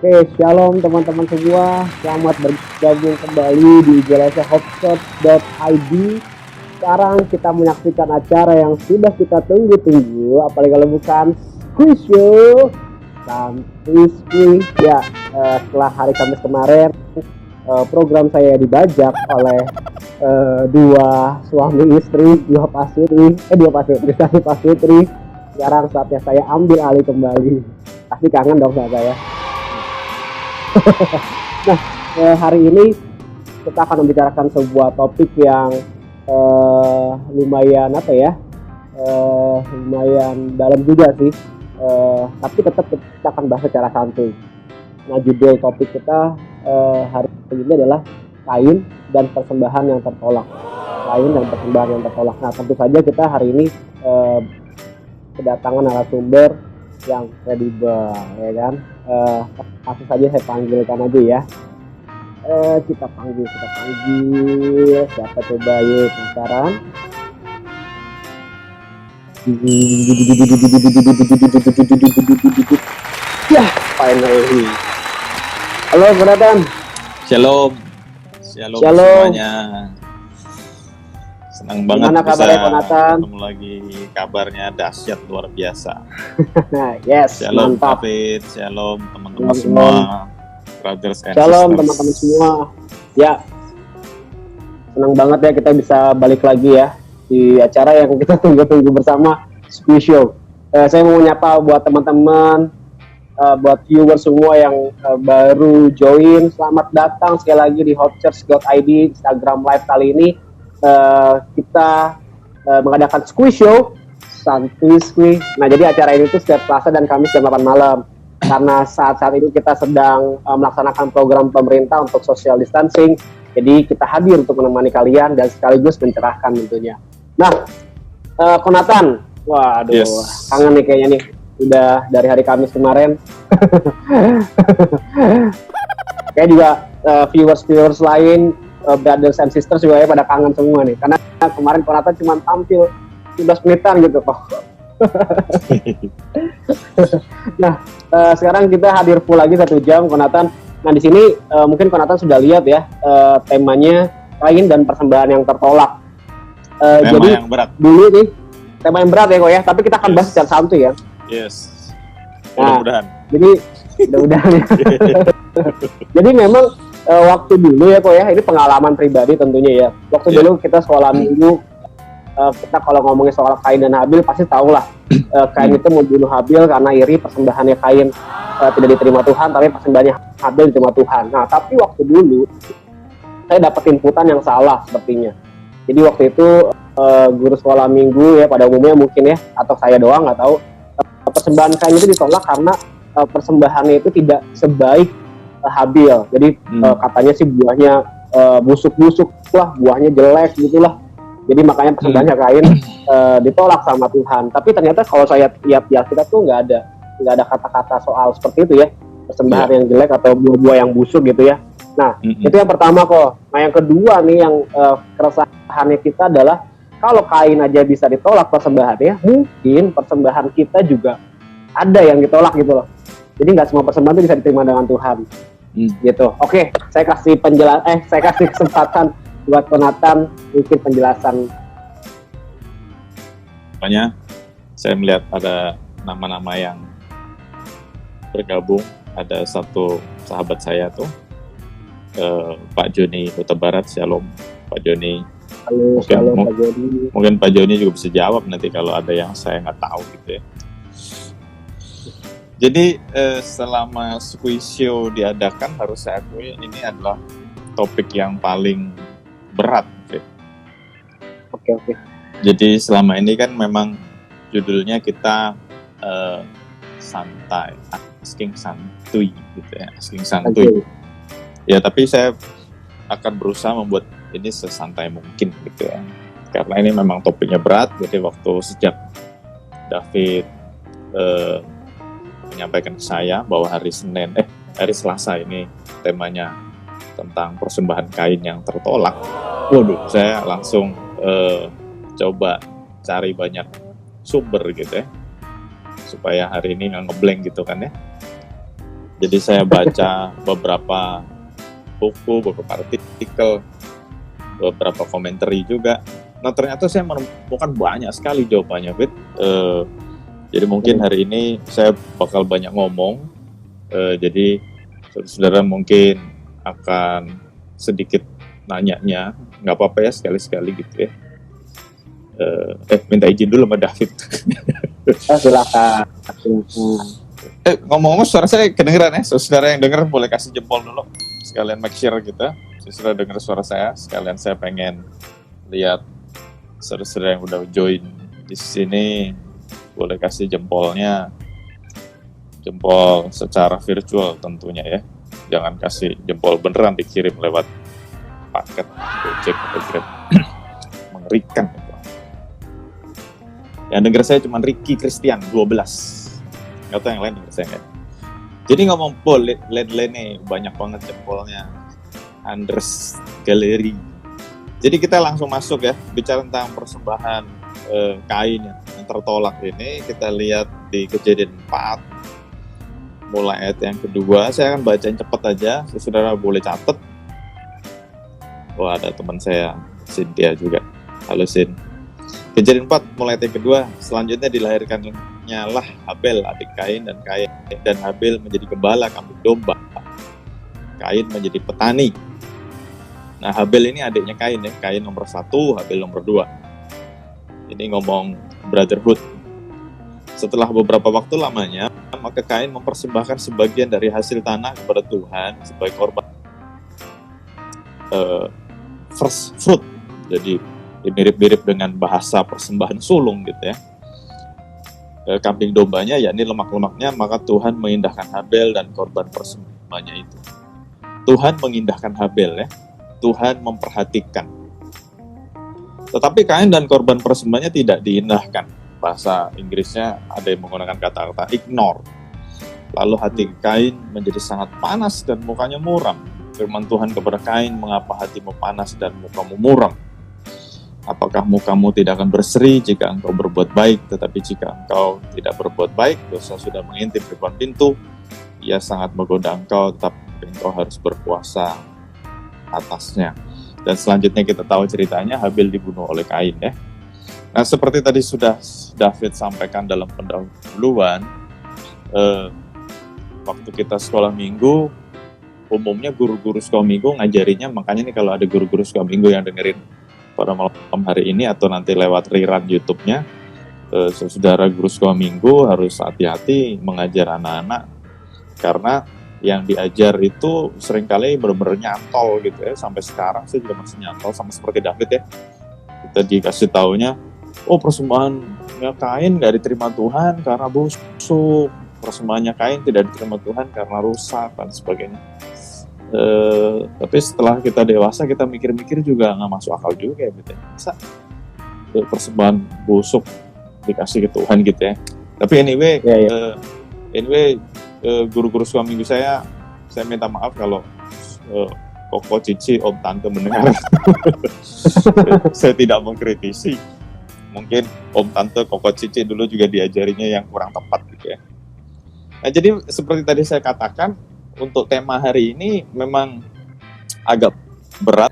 Oke, shalom teman-teman semua. Selamat bergabung kembali di jelasyahotshot.id. Sekarang kita menyaksikan acara yang sudah kita tunggu-tunggu, apalagi kalau bukan quiz show Santuy Quiz. Ya, setelah hari Kamis kemarin, program saya dibajak oleh dua suami istri, satu pasutri. Sekarang saatnya saya ambil alih kembali. Pasti kangen dong sama saya. Nah, hari ini kita akan membicarakan sebuah topik yang lumayan lumayan dalam juga sih, tapi tetap kita akan bahas secara santuy. Nah, judul topik kita hari ini adalah Kain dan persembahan yang tertolak. Nah, tentu saja kita hari ini kedatangan narasumber yang kredibel, ya kan? Langsung saja saya panggilkan aja ya. Kita panggil siapa coba yuk sekarang. Ya, finally. Halo Jonathan. Shalom semuanya. Senang banget Gimana kabarnya, Jonathan? ketemu lagi, kabarnya dahsyat luar biasa. Yes, Shalom mantap. David, shalom teman-teman Shalom. semua, brothers and Shalom sisters. teman-teman semua. Ya, senang banget ya kita bisa balik lagi ya di acara yang kita tunggu-tunggu bersama, Squeeze Show. Saya mau nyapa buat teman-teman, buat viewer semua yang baru join. Selamat datang sekali lagi di hotchurch.id Instagram Live kali ini. Kita mengadakan Squeeze Show, Santuy Squeeze. Nah, jadi acara ini tuh setiap Selasa dan Kamis jam 8 malam. Karena saat-saat itu kita sedang melaksanakan program pemerintah untuk social distancing. Jadi kita hadir untuk menemani kalian dan sekaligus mencerahkan tentunya. Nah, Jonathan, waduh, Yes. kangen nih kayaknya nih. Udah dari hari Kamis kemarin. Kayak juga viewers lain, brothers and sisters juga ya pada kangen semua nih. Karena kemarin Jonathan cuma tampil 15 menitan gitu kok. Nah, sekarang kita hadir full lagi 1 jam, Jonathan. Nah, di sini mungkin Jonathan sudah lihat ya, temanya Kain dan persembahan yang tertolak. Tema Jadi yang berat. dulu nih tema yang berat ya kok ya, tapi kita akan bahas secara santuy ya. Yes. Nah, Mudah-mudahan. Jadi mudah-mudahan ya. Jadi memang waktu dulu ya kok ya, ini pengalaman pribadi tentunya ya. Waktu dulu kita sekolah minggu, kita kalau ngomongin soal Kain dan Habil pasti tahu lah, Kain itu membunuh Habil karena iri persembahannya Kain tidak diterima Tuhan, tapi persembahannya Habil diterima Tuhan. Nah, tapi waktu dulu saya dapat inputan yang salah sepertinya. Jadi waktu itu guru sekolah minggu ya pada umumnya mungkin ya, atau saya doang nggak tahu, persembahan Kain itu ditolak karena persembahannya itu tidak sebaik Habil. Jadi katanya sih buahnya busuk-busuk lah, buahnya jelek gitulah. Jadi makanya persembahannya Kain ditolak sama Tuhan. Tapi ternyata kalau saya lihat di Alkitab tuh nggak ada kata-kata soal seperti itu ya, persembahan yang jelek atau buah-buah yang busuk gitu ya. Nah, itu yang pertama kok. Nah, yang kedua nih yang keresahannya kita adalah kalau Kain aja bisa ditolak persembahannya, mungkin persembahan kita juga ada yang ditolak gitu loh. Jadi nggak semua persembahan itu bisa diterima dengan Tuhan. Gitu. Oke, saya kasih kesempatan buat Jonathan mungkin penjelasan. Makanya saya melihat ada nama-nama yang bergabung. Ada satu sahabat saya tuh, Pak Joni Kota Barat. Shalom Pak Joni. Halo, Pak Joni. Mungkin Pak Joni juga bisa jawab nanti kalau ada yang saya nggak tahu gitu ya. Jadi selama Squeeze Show diadakan, harus saya akui ini adalah topik yang paling berat. Oke. Jadi selama ini kan memang judulnya kita santai, asking santuy gitu ya, asking santuy. Oke. Ya tapi saya akan berusaha membuat ini sesantai mungkin gitu ya. Karena ini memang topiknya berat, jadi waktu sejak David menyampaikan ke saya bahwa hari Selasa ini temanya tentang persembahan kain yang tertolak. Waduh, saya langsung coba cari banyak sumber gitu ya, supaya hari ini nggak ngeblank gitu kan ya. Jadi saya baca beberapa buku, beberapa artikel, beberapa komentari juga. Nah ternyata saya menemukan banyak sekali jawabannya, Fit. Jadi mungkin hari ini saya bakal banyak ngomong. Jadi saudara mungkin akan sedikit nanyanya, nggak apa-apa ya sekali-sekali gitu ya. Minta izin dulu sama David. Silakan. Ngomong-ngomong suara saya kedengeran ya, saudara yang denger boleh kasih jempol dulu. Sekalian make share gitu. Saudara dengar suara saya, sekalian saya pengen lihat saudara yang udah join di sini, boleh kasih jempolnya, jempol secara virtual tentunya ya. Jangan kasih jempol beneran dikirim lewat paket Gojek atau Grab. Mengerikan. Yang denger saya cuma Ricky Christian 12. Nggak tahu yang lain denger saya nggak. Jadi ngomong LED nih banyak banget jempolnya. Andres Gallery. Jadi kita langsung masuk ya, bicara tentang persembahan kain yang tertolak ini. Kita lihat di Kejadian 4 mulai ayat yang kedua. Saya akan bacain cepat aja, saudara boleh catat. Oh ada teman saya Cynthia juga. Halo Sin. Kejadian 4 mulai ayat yang kedua. Selanjutnya dilahirkannya lah Habel adik Kain, dan Habel menjadi gembala kambing domba. Kain menjadi petani. Nah Habel ini adiknya Kain ya. Kain nomor 1, Habel nomor 2. Ini ngomong brotherhood. Setelah beberapa waktu lamanya, maka Kain mempersembahkan sebagian dari hasil tanah kepada Tuhan sebagai korban first fruit. Jadi mirip-mirip dengan bahasa persembahan sulung gitu ya. Kambing dombanya yakni lemak-lemaknya, maka Tuhan mengindahkan Habel dan korban persembahannya itu. Tuhan mengindahkan Habel ya. Tuhan memperhatikan. Tetapi Kain dan korban persembahannya tidak diindahkan. Bahasa Inggrisnya ada yang menggunakan kata-kata ignore. Lalu hati Kain menjadi sangat panas dan mukanya muram. Firman Tuhan kepada Kain, mengapa hatimu panas dan mukamu muram? Apakah mukamu tidak akan berseri jika engkau berbuat baik, tetapi jika engkau tidak berbuat baik, dosa sudah mengintip depan pintu, ia sangat menggoda engkau, tetapi engkau harus berpuasa atasnya. Dan selanjutnya kita tahu ceritanya, Habel dibunuh oleh Kain ya. Nah seperti tadi sudah David sampaikan dalam pendahuluan, waktu kita sekolah minggu, umumnya guru-guru sekolah minggu ngajarinya, makanya nih kalau ada guru-guru sekolah minggu yang dengerin pada malam hari ini atau nanti lewat rerun YouTube-nya, saudara guru sekolah minggu harus hati-hati mengajar anak-anak, karena yang diajar itu seringkali benar-benar nyantol gitu ya. Sampai sekarang saya juga masih nyantol, sama seperti David ya. Kita dikasih taunya, oh persembahannya Kain gak diterima Tuhan karena busuk, persembahannya Kain tidak diterima Tuhan karena rusak dan sebagainya. Tapi setelah kita dewasa, kita mikir-mikir juga nggak masuk akal juga ya gitu ya. Masa persembahan busuk dikasih ke Tuhan gitu ya. Tapi anyway, guru-guru sekolah minggu saya minta maaf kalau Koko Cici, Om Tante mendengar. Saya tidak mengkritisi. Mungkin Om Tante Koko Cici dulu juga diajarinya yang kurang tepat gitu ya. Nah jadi seperti tadi saya katakan, untuk tema hari ini memang agak berat,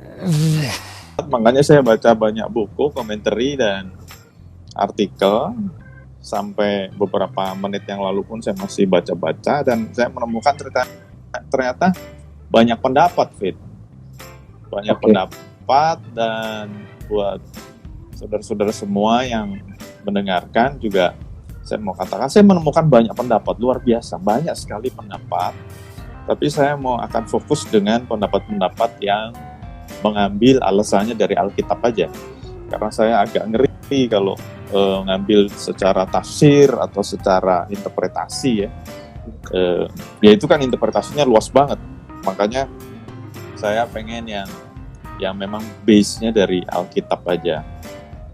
makanya saya baca banyak buku, komentari, dan artikel. Sampai beberapa menit yang lalu pun saya masih baca-baca, dan saya menemukan ternyata banyak pendapat, Fit. Banyak pendapat, dan buat saudara-saudara semua yang mendengarkan juga, saya mau katakan, saya menemukan banyak pendapat, luar biasa, banyak sekali pendapat. Tapi saya akan fokus dengan pendapat-pendapat yang mengambil alasannya dari Alkitab aja. Karena saya agak ngeri kalau ngambil secara tafsir atau secara interpretasi ya. Ya itu kan interpretasinya luas banget. Makanya saya pengen yang memang base-nya dari Alkitab aja.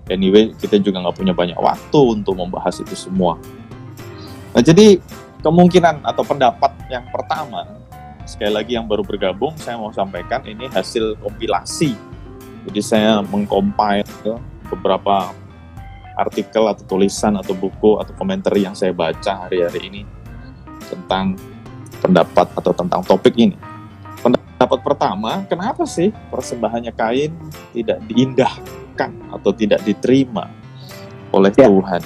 Anyway, kita juga nggak punya banyak waktu untuk membahas itu semua. Nah, jadi kemungkinan atau pendapat yang pertama, sekali lagi yang baru bergabung, saya mau sampaikan ini hasil kompilasi. Jadi saya mengcompile beberapa artikel atau tulisan atau buku atau komentar yang saya baca hari-hari ini tentang pendapat atau tentang topik ini. Pendapat pertama, kenapa sih persembahannya Kain tidak diindahkan atau tidak diterima oleh Tuhan?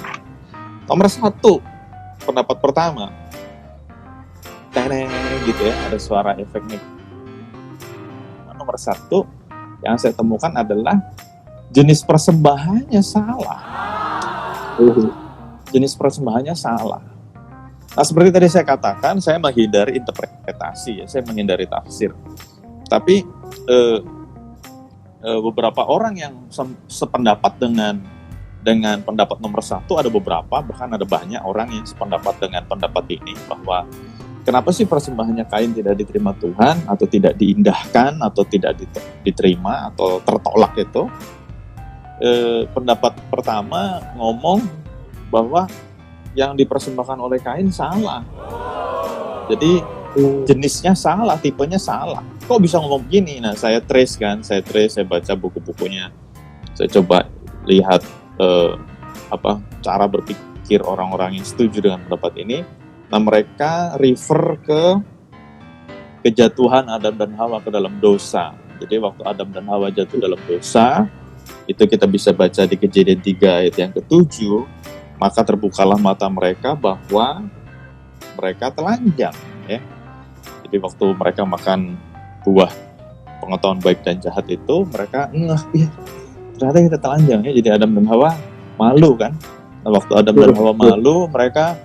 Nomor satu, pendapat pertama, teneng gitu ya, ada suara efek nih. Nomor satu yang saya temukan adalah jenis persembahannya salah. Jenis persembahannya salah. Nah, seperti tadi saya katakan, saya menghindari interpretasi, ya, saya menghindari tafsir. Tapi beberapa orang yang sependapat dengan pendapat nomor satu, ada beberapa, bahkan ada banyak orang yang sependapat dengan pendapat ini, bahwa kenapa sih persembahannya Kain tidak diterima Tuhan, atau tidak diindahkan, atau tidak diterima, atau tertolak itu. Pendapat pertama ngomong bahwa yang dipersembahkan oleh Kain salah. Jadi jenisnya salah, tipenya salah. Kok bisa ngomong begini? Nah, saya trace, saya baca buku-bukunya. Saya coba lihat cara berpikir orang-orang yang setuju dengan pendapat ini. Nah, mereka refer ke kejatuhan Adam dan Hawa ke dalam dosa. Jadi waktu Adam dan Hawa jatuh dalam dosa, itu kita bisa baca di Kejadian 3 ayat yang ke-7, maka terbukalah mata mereka bahwa mereka telanjang, ya. Jadi waktu mereka makan buah pengetahuan baik dan jahat itu, mereka ya, ternyata kita telanjang, ya. Jadi Adam dan Hawa malu kan. Nah, waktu Adam dan Hawa malu, mereka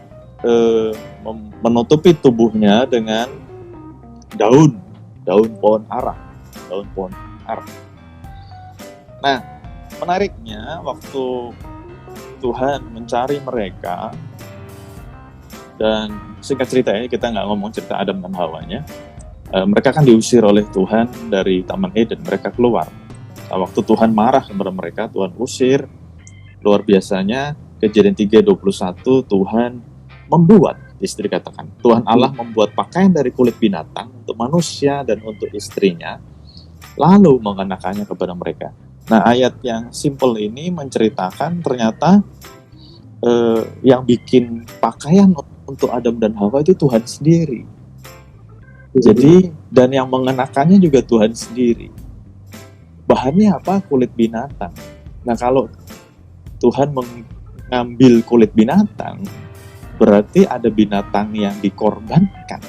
menutupi tubuhnya dengan daun pohon ara. Nah, menariknya waktu Tuhan mencari mereka, dan singkat cerita ini kita nggak ngomong cerita Adam dan Hawanya, mereka kan diusir oleh Tuhan dari Taman Eden, mereka keluar. Nah, waktu Tuhan marah kepada mereka, Tuhan usir, luar biasanya Kejadian 3:21, Tuhan membuat, istri katakan, Tuhan Allah membuat pakaian dari kulit binatang untuk manusia dan untuk istrinya, lalu mengenakannya kepada mereka. Nah, ayat yang simple ini menceritakan ternyata yang bikin pakaian untuk Adam dan Hawa itu Tuhan sendiri. Jadi, dan yang mengenakannya juga Tuhan sendiri. Bahannya apa? Kulit binatang. Nah, kalau Tuhan mengambil kulit binatang, berarti ada binatang yang dikorbankan.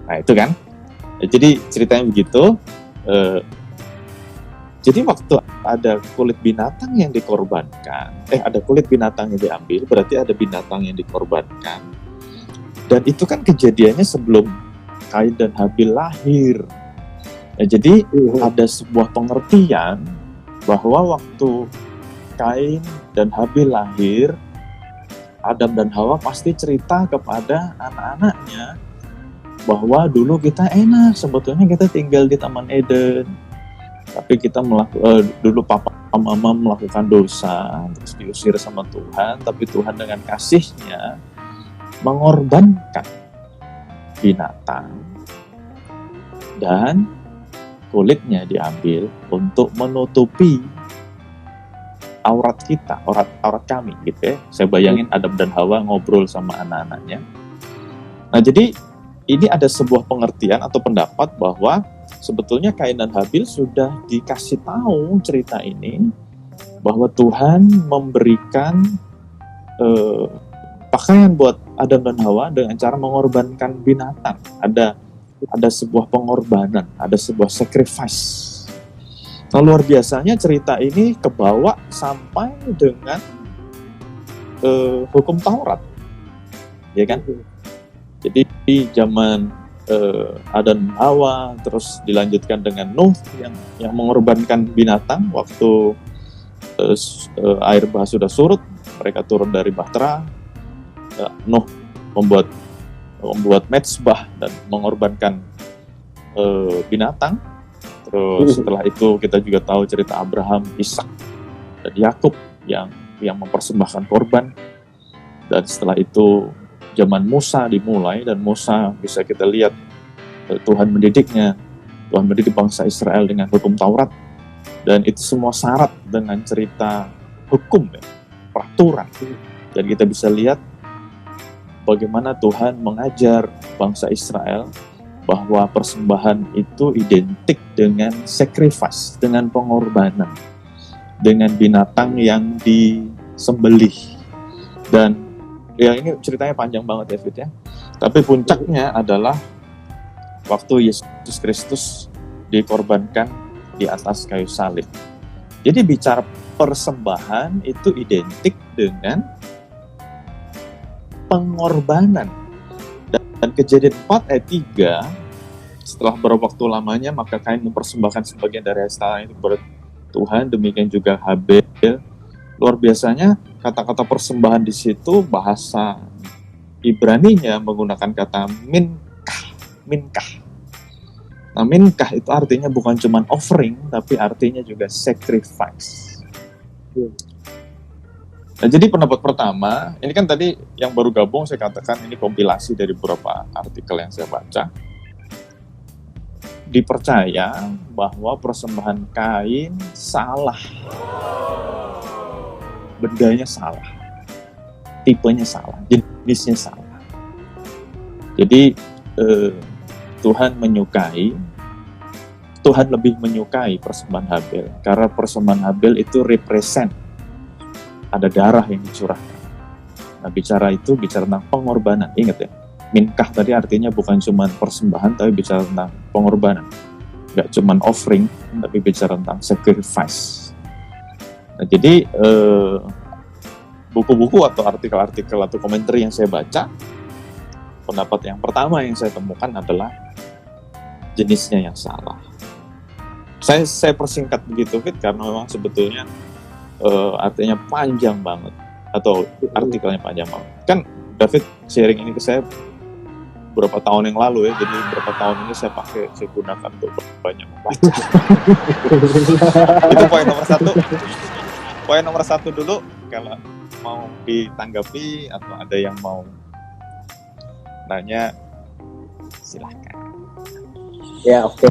Nah, itu kan. Jadi ceritanya begitu. Jadi waktu ada kulit binatang yang dikorbankan, ada kulit binatang yang diambil, berarti ada binatang yang dikorbankan. Dan itu kan kejadiannya sebelum Kain dan Habil lahir. Nah, jadi ada sebuah pengertian bahwa waktu Kain dan Habil lahir, Adam dan Hawa pasti cerita kepada anak-anaknya bahwa dulu kita enak, sebetulnya kita tinggal di Taman Eden. Tapi kita dulu papa mama melakukan dosa, terus diusir sama Tuhan, tapi Tuhan dengan kasihnya mengorbankan binatang dan kulitnya diambil untuk menutupi aurat kita, aurat kami gitu ya. Saya bayangin Adam dan Hawa ngobrol sama anak-anaknya. Nah, jadi ini ada sebuah pengertian atau pendapat bahwa sebetulnya Kain dan Habil sudah dikasih tahu cerita ini, bahwa Tuhan memberikan pakaian buat Adam dan Hawa dengan cara mengorbankan binatang. Ada sebuah pengorbanan, ada sebuah sacrifice. Nah, luar biasanya cerita ini kebawa sampai dengan hukum Taurat, ya kan? Jadi di zaman Adam dan Hawa, terus dilanjutkan dengan Nuh yang mengorbankan binatang waktu air bah sudah surut, mereka turun dari bahtera. Nuh membuat mezbah dan mengorbankan binatang. Terus setelah itu kita juga tahu cerita Abraham, Ishak, dan Yakub yang mempersembahkan korban. Dan setelah itu zaman Musa dimulai, dan Musa bisa kita lihat Tuhan mendidiknya. Tuhan mendidik bangsa Israel dengan hukum Taurat, dan itu semua syarat dengan cerita hukum, ya, peraturan. Dan kita bisa lihat bagaimana Tuhan mengajar bangsa Israel bahwa persembahan itu identik dengan sacrifice, dengan pengorbanan, dengan binatang yang disembelih. Dan ya ini ceritanya panjang banget ya Fit ya. Tapi puncaknya adalah waktu Yesus Kristus dikorbankan di atas kayu salib. Jadi bicara persembahan itu identik dengan pengorbanan. Dan Kejadian 4 ayat 3, setelah beberapa waktu lamanya maka Kain mempersembahkan sebagian dari hasilnya itu kepada Tuhan, demikian juga Habel. Luar biasanya kata-kata persembahan di situ bahasa Ibraninya menggunakan kata minkah. Nah, minkah itu artinya bukan cuma offering, tapi artinya juga sacrifice. Nah, jadi pendapat pertama, ini kan tadi yang baru gabung saya katakan ini kompilasi dari beberapa artikel yang saya baca. Dipercaya bahwa persembahan Kain salah. Bendanya salah. Tipenya salah, jenisnya salah. Jadi Tuhan lebih menyukai persembahan Habel, karena persembahan Habel itu represent ada darah yang dicurahkan. Nah, bicara tentang pengorbanan. Ingat ya, minkah tadi artinya bukan cuma persembahan, tapi bicara tentang pengorbanan. Gak cuma offering, tapi bicara tentang sacrifice. Nah, jadi buku-buku atau artikel-artikel atau komentar yang saya baca, pendapat yang pertama yang saya temukan adalah jenisnya yang salah. Saya persingkat begitu Fit, karena memang sebetulnya artinya panjang banget, atau artikelnya panjang banget. Kan David sharing ini ke saya beberapa tahun yang lalu ya, jadi beberapa tahun ini saya gunakan untuk banyak membaca. Itu poin nomor 1. Poin nomor 1 dulu, kalau mau ditanggapi atau ada yang mau nanya, silahkan. Ya, oke.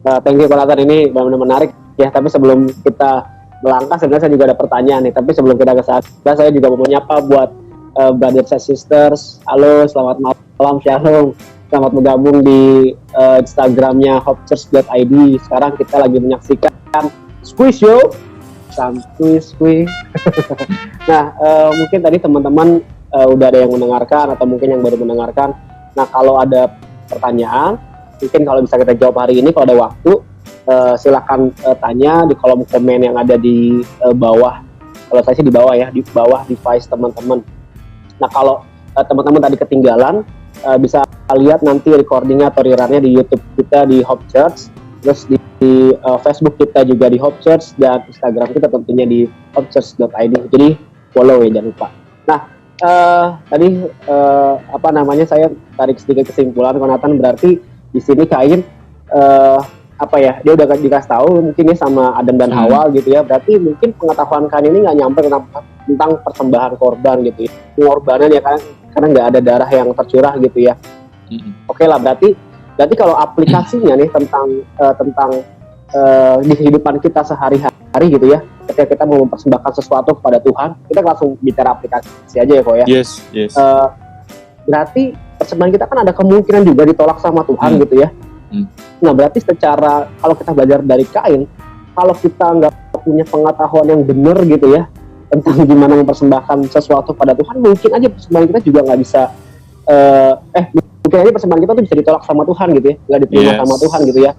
Thank you Pak Nathan, ini benar-benar menarik ya. Tapi sebelum kita melangkah, sebenarnya saya juga ada pertanyaan nih. Tapi sebelum kita ke sana, saya juga mau menyapa buat brothers and sisters. Halo, selamat malam, shalom. Selamat bergabung di Instagramnya hopechurch.id. Sekarang kita lagi menyaksikan Squeeze Show. Squeeze. Nah, mungkin tadi teman-teman udah ada yang mendengarkan atau mungkin yang baru mendengarkan. Nah, kalau ada pertanyaan, mungkin kalau bisa kita jawab hari ini, kalau ada waktu, silakan tanya di kolom komen yang ada di bawah. Kalau saya sih di bawah ya, di bawah device teman-teman. Nah, kalau teman-teman tadi ketinggalan, bisa lihat nanti recordingnya atau rerunnya di YouTube kita di Hope Church, terus di Facebook kita juga di Hope Church, dan Instagram kita tentunya di hopechurch.id. Jadi follow ya, jangan lupa. Nah, tadi saya tarik sedikit kesimpulan, Konatan, berarti di sini Kain dia udah dikasih tahu mungkin ya sama Adam dan Hawa gitu ya. Berarti mungkin pengetahuan Kain ini nggak nyampe tentang persembahan korban gitu ya, pengorbanan ya kan, karena nggak ada darah yang tercurah gitu ya. Oke lah, berarti kalau aplikasinya nih tentang di kehidupan kita sehari-hari gitu ya, ketika kita mau mempersembahkan sesuatu kepada Tuhan, kita langsung bicara aplikasi aja ya kok ya. Yes. Berarti persembahan kita kan ada kemungkinan juga ditolak sama Tuhan gitu ya. Nah, berarti secara kalau kita belajar dari Kain, kalau kita nggak punya pengetahuan yang benar gitu ya tentang gimana mempersembahkan sesuatu pada Tuhan, mungkin aja persembahan kita juga nggak bisa mungkin aja persembahan kita tuh bisa ditolak sama Tuhan gitu ya, nggak diterima sama Tuhan gitu ya.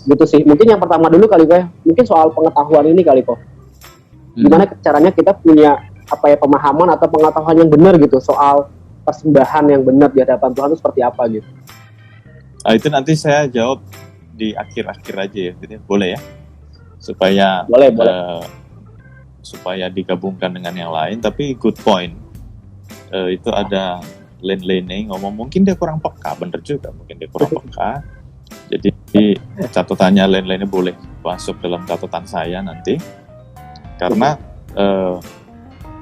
Gitu sih. Mungkin yang pertama dulu kali kok ya, mungkin soal pengetahuan ini kali kok. Gimana caranya kita punya pemahaman atau pengetahuan yang benar gitu soal persembahan yang benar di hadapan Tuhan itu seperti apa gitu. Nah, itu nanti saya jawab di akhir-akhir aja ya, gitu. Boleh ya? Supaya boleh. supaya digabungkan dengan yang lain, tapi good point. Itu ada Lane ngomong mungkin dia kurang peka, bener juga, mungkin dia kurang peka. Jadi catatannya Lane boleh masuk dalam catatan saya nanti, karena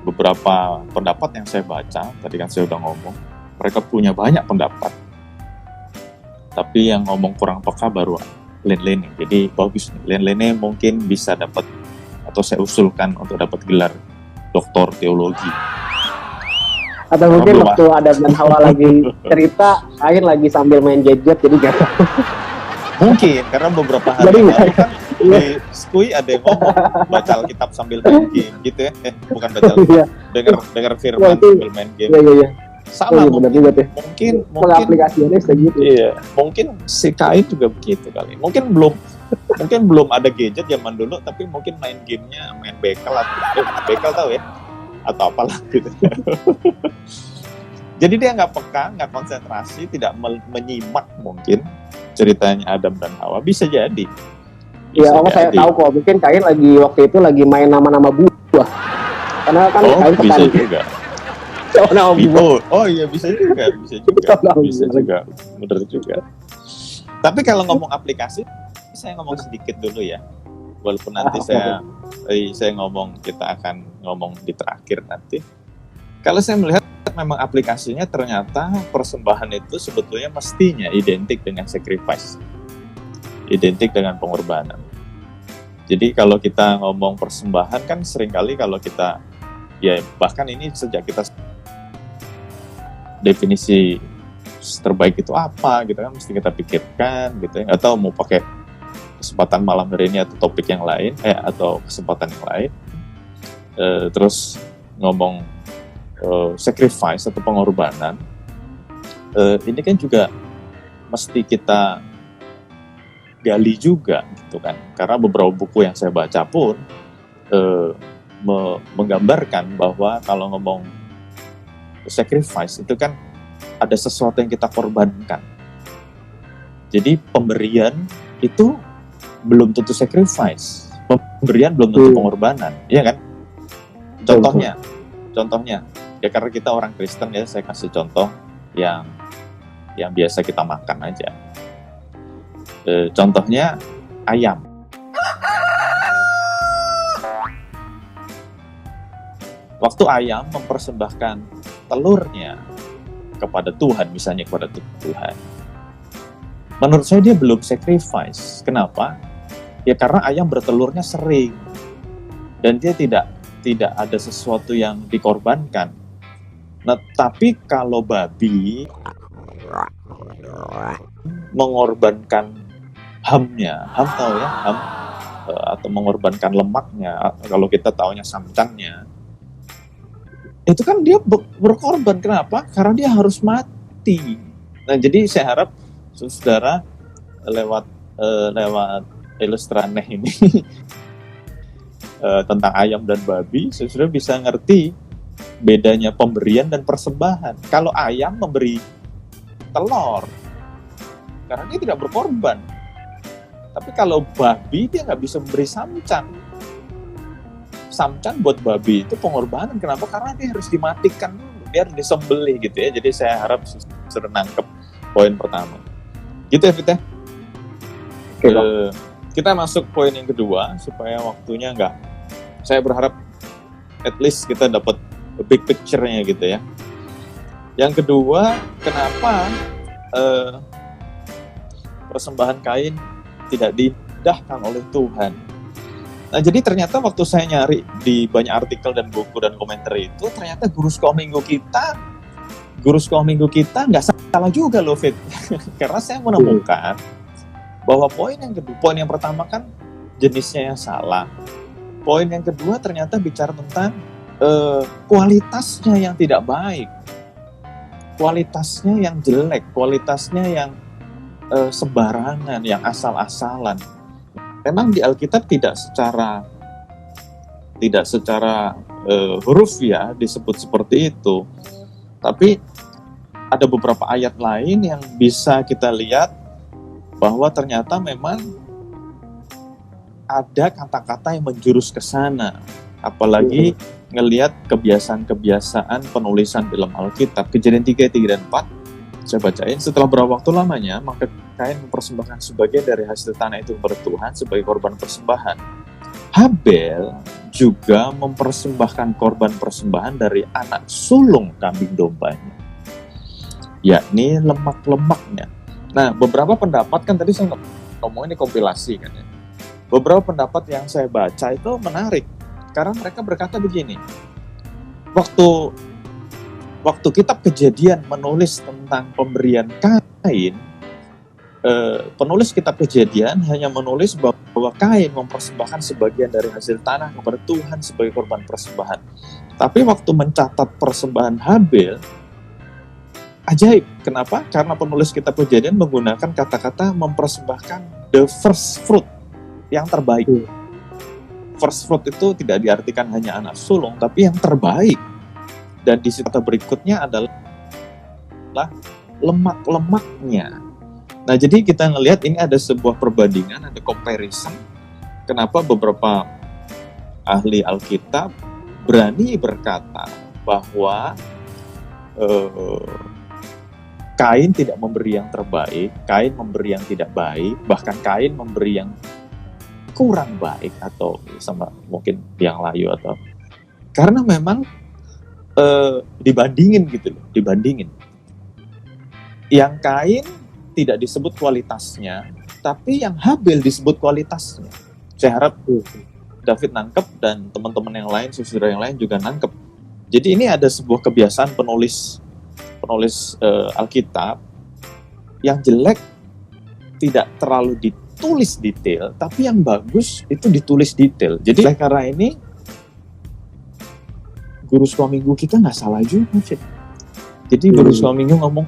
beberapa pendapat yang saya baca, tadi kan saya udah ngomong, mereka punya banyak pendapat, tapi yang ngomong kurang peka baru Lane. Jadi bagus nih, Lane mungkin bisa dapat, atau saya usulkan untuk dapat gelar doktor teologi. Atau mungkin waktu Adam dan Hawa lagi cerita, Kain lagi sambil main gadget, jadi gak tahu. Mungkin, karena beberapa hari lalu kan di Skui ada yang ngomong baca Alkitab sambil main game gitu ya. Bukan baca Alkitab, dengar firman sambil main game. Iya. Sama mungkin aplikasinya segitu. Iya, mungkin si Kain juga begitu kali. Mungkin belum ada gadget zaman dulu, tapi mungkin main gamenya main bekel atau bekel tahu ya, atau apalah gitu. Jadi dia nggak peka, nggak konsentrasi, tidak menyimak mungkin ceritanya Adam dan Hawa. Bisa jadi. Iya, saya tahu kok. Mungkin Kain waktu itu lagi main nama-nama buah. Karena kan Kain bisa juga. Iya bisa juga. Bener juga. Tapi kalau ngomong aplikasi, saya ngomong sedikit dulu ya. Walaupun nanti saya ngomong, kita akan ngomong di terakhir nanti. Kalau saya melihat memang aplikasinya ternyata persembahan itu sebetulnya mestinya identik dengan sacrifice, identik dengan pengorbanan. Jadi kalau kita ngomong persembahan kan seringkali kalau kita, ya bahkan ini sejak kita definisi terbaik itu apa gitu kan, mesti kita pikirkan gitu ya, atau mau pakai kesempatan malam hari ini atau topik yang lain atau kesempatan yang lain, terus ngomong sacrifice atau pengorbanan, ini kan juga mesti kita gali juga gitu kan, karena beberapa buku yang saya baca pun menggambarkan bahwa kalau ngomong sacrifice itu kan ada sesuatu yang kita korbankan. Jadi pemberian itu belum tentu sacrifice, pemberian belum tentu pengorbanan, iya kan? Contohnya ya, karena kita orang Kristen ya, saya kasih contoh yang biasa kita makan aja. Contohnya ayam. Waktu ayam mempersembahkan telurnya kepada Tuhan, misalnya kepada Tuhan, menurut saya dia belum sacrifice. Kenapa? Ya karena ayam bertelurnya sering dan dia tidak ada sesuatu yang dikorbankan. Nah, tapi kalau babi mengorbankan hamnya, ham tahu ya, ham, atau mengorbankan lemaknya, kalau kita taunya samcannya, itu kan dia berkorban. Kenapa? Karena dia harus mati. Nah, jadi saya harap saudara lewat ilustraneh ini tentang ayam dan babi, saudara bisa ngerti bedanya pemberian dan persembahan. Kalau ayam memberi telur karena dia tidak berkorban, tapi kalau babi dia nggak bisa memberi samcan. Samcan buat babi itu pengorbanan. Kenapa? Karena dia harus dimatikan dulu, dia harus disembelih gitu ya. Jadi saya harap saudara nangkep poin pertama. Gitu ya, Vita. Kita masuk poin yang kedua supaya waktunya nggak. Saya berharap at least kita dapat big picture-nya gitu ya. Yang kedua, kenapa persembahan Kain tidak diindahkan oleh Tuhan? Nah, jadi ternyata waktu saya nyari di banyak artikel dan buku dan komentar itu, ternyata guru sekolah minggu kita nggak salah juga loh, Fit. Karena saya menemukan bahwa poin yang pertama kan jenisnya yang salah. Poin yang kedua ternyata bicara tentang kualitasnya yang tidak baik, kualitasnya yang jelek, kualitasnya yang sembarangan, yang asal-asalan. Memang di Alkitab tidak secara hurufiah disebut seperti itu, tapi ada beberapa ayat lain yang bisa kita lihat bahwa ternyata memang ada kata-kata yang menjurus ke sana. Apalagi ngelihat kebiasaan-kebiasaan penulisan dalam Alkitab, Kejadian 3, 3 dan 4, saya bacain, setelah beberapa waktu lamanya, maka Kain mempersembahkan sebagian dari hasil tanah itu kepada Tuhan sebagai korban persembahan. Habel juga mempersembahkan korban persembahan dari anak sulung kambing dombanya, yakni lemak-lemaknya. Nah, beberapa pendapat, kan tadi saya ngomongin ini kompilasi kan ya. Beberapa pendapat yang saya baca itu menarik, karena mereka berkata begini, waktu kitab Kejadian menulis tentang pemberian Kain, penulis kitab Kejadian hanya menulis bahwa Kain mempersembahkan sebagian dari hasil tanah kepada Tuhan sebagai korban persembahan. Tapi waktu mencatat persembahan Habel, ajaib. Kenapa? Karena penulis kitab Kejadian menggunakan kata-kata mempersembahkan the first fruit, yang terbaik. First fruit itu tidak diartikan hanya anak sulung, tapi yang terbaik. Dan di situ berikutnya adalah lemak-lemaknya. Nah, jadi kita ngelihat ini ada sebuah perbandingan, ada comparison. Kenapa beberapa ahli Alkitab berani berkata bahwa Kain tidak memberi yang terbaik, Kain memberi yang tidak baik, bahkan Kain memberi yang kurang baik, atau sama mungkin yang layu, atau karena memang dibandingin gitu loh, dibandingin. Yang Kain tidak disebut kualitasnya, tapi yang Habel disebut kualitasnya. Saya harap David nangkep dan teman-teman yang lain, saudara yang lain juga nangkep. Jadi ini ada sebuah kebiasaan penulis Alkitab yang jelek tidak terlalu ditulis detail, tapi yang bagus itu ditulis detail. Jadi karena ini guru sekolah minggu kita nggak salah juga, Fit. Jadi guru sekolah minggu ngomong,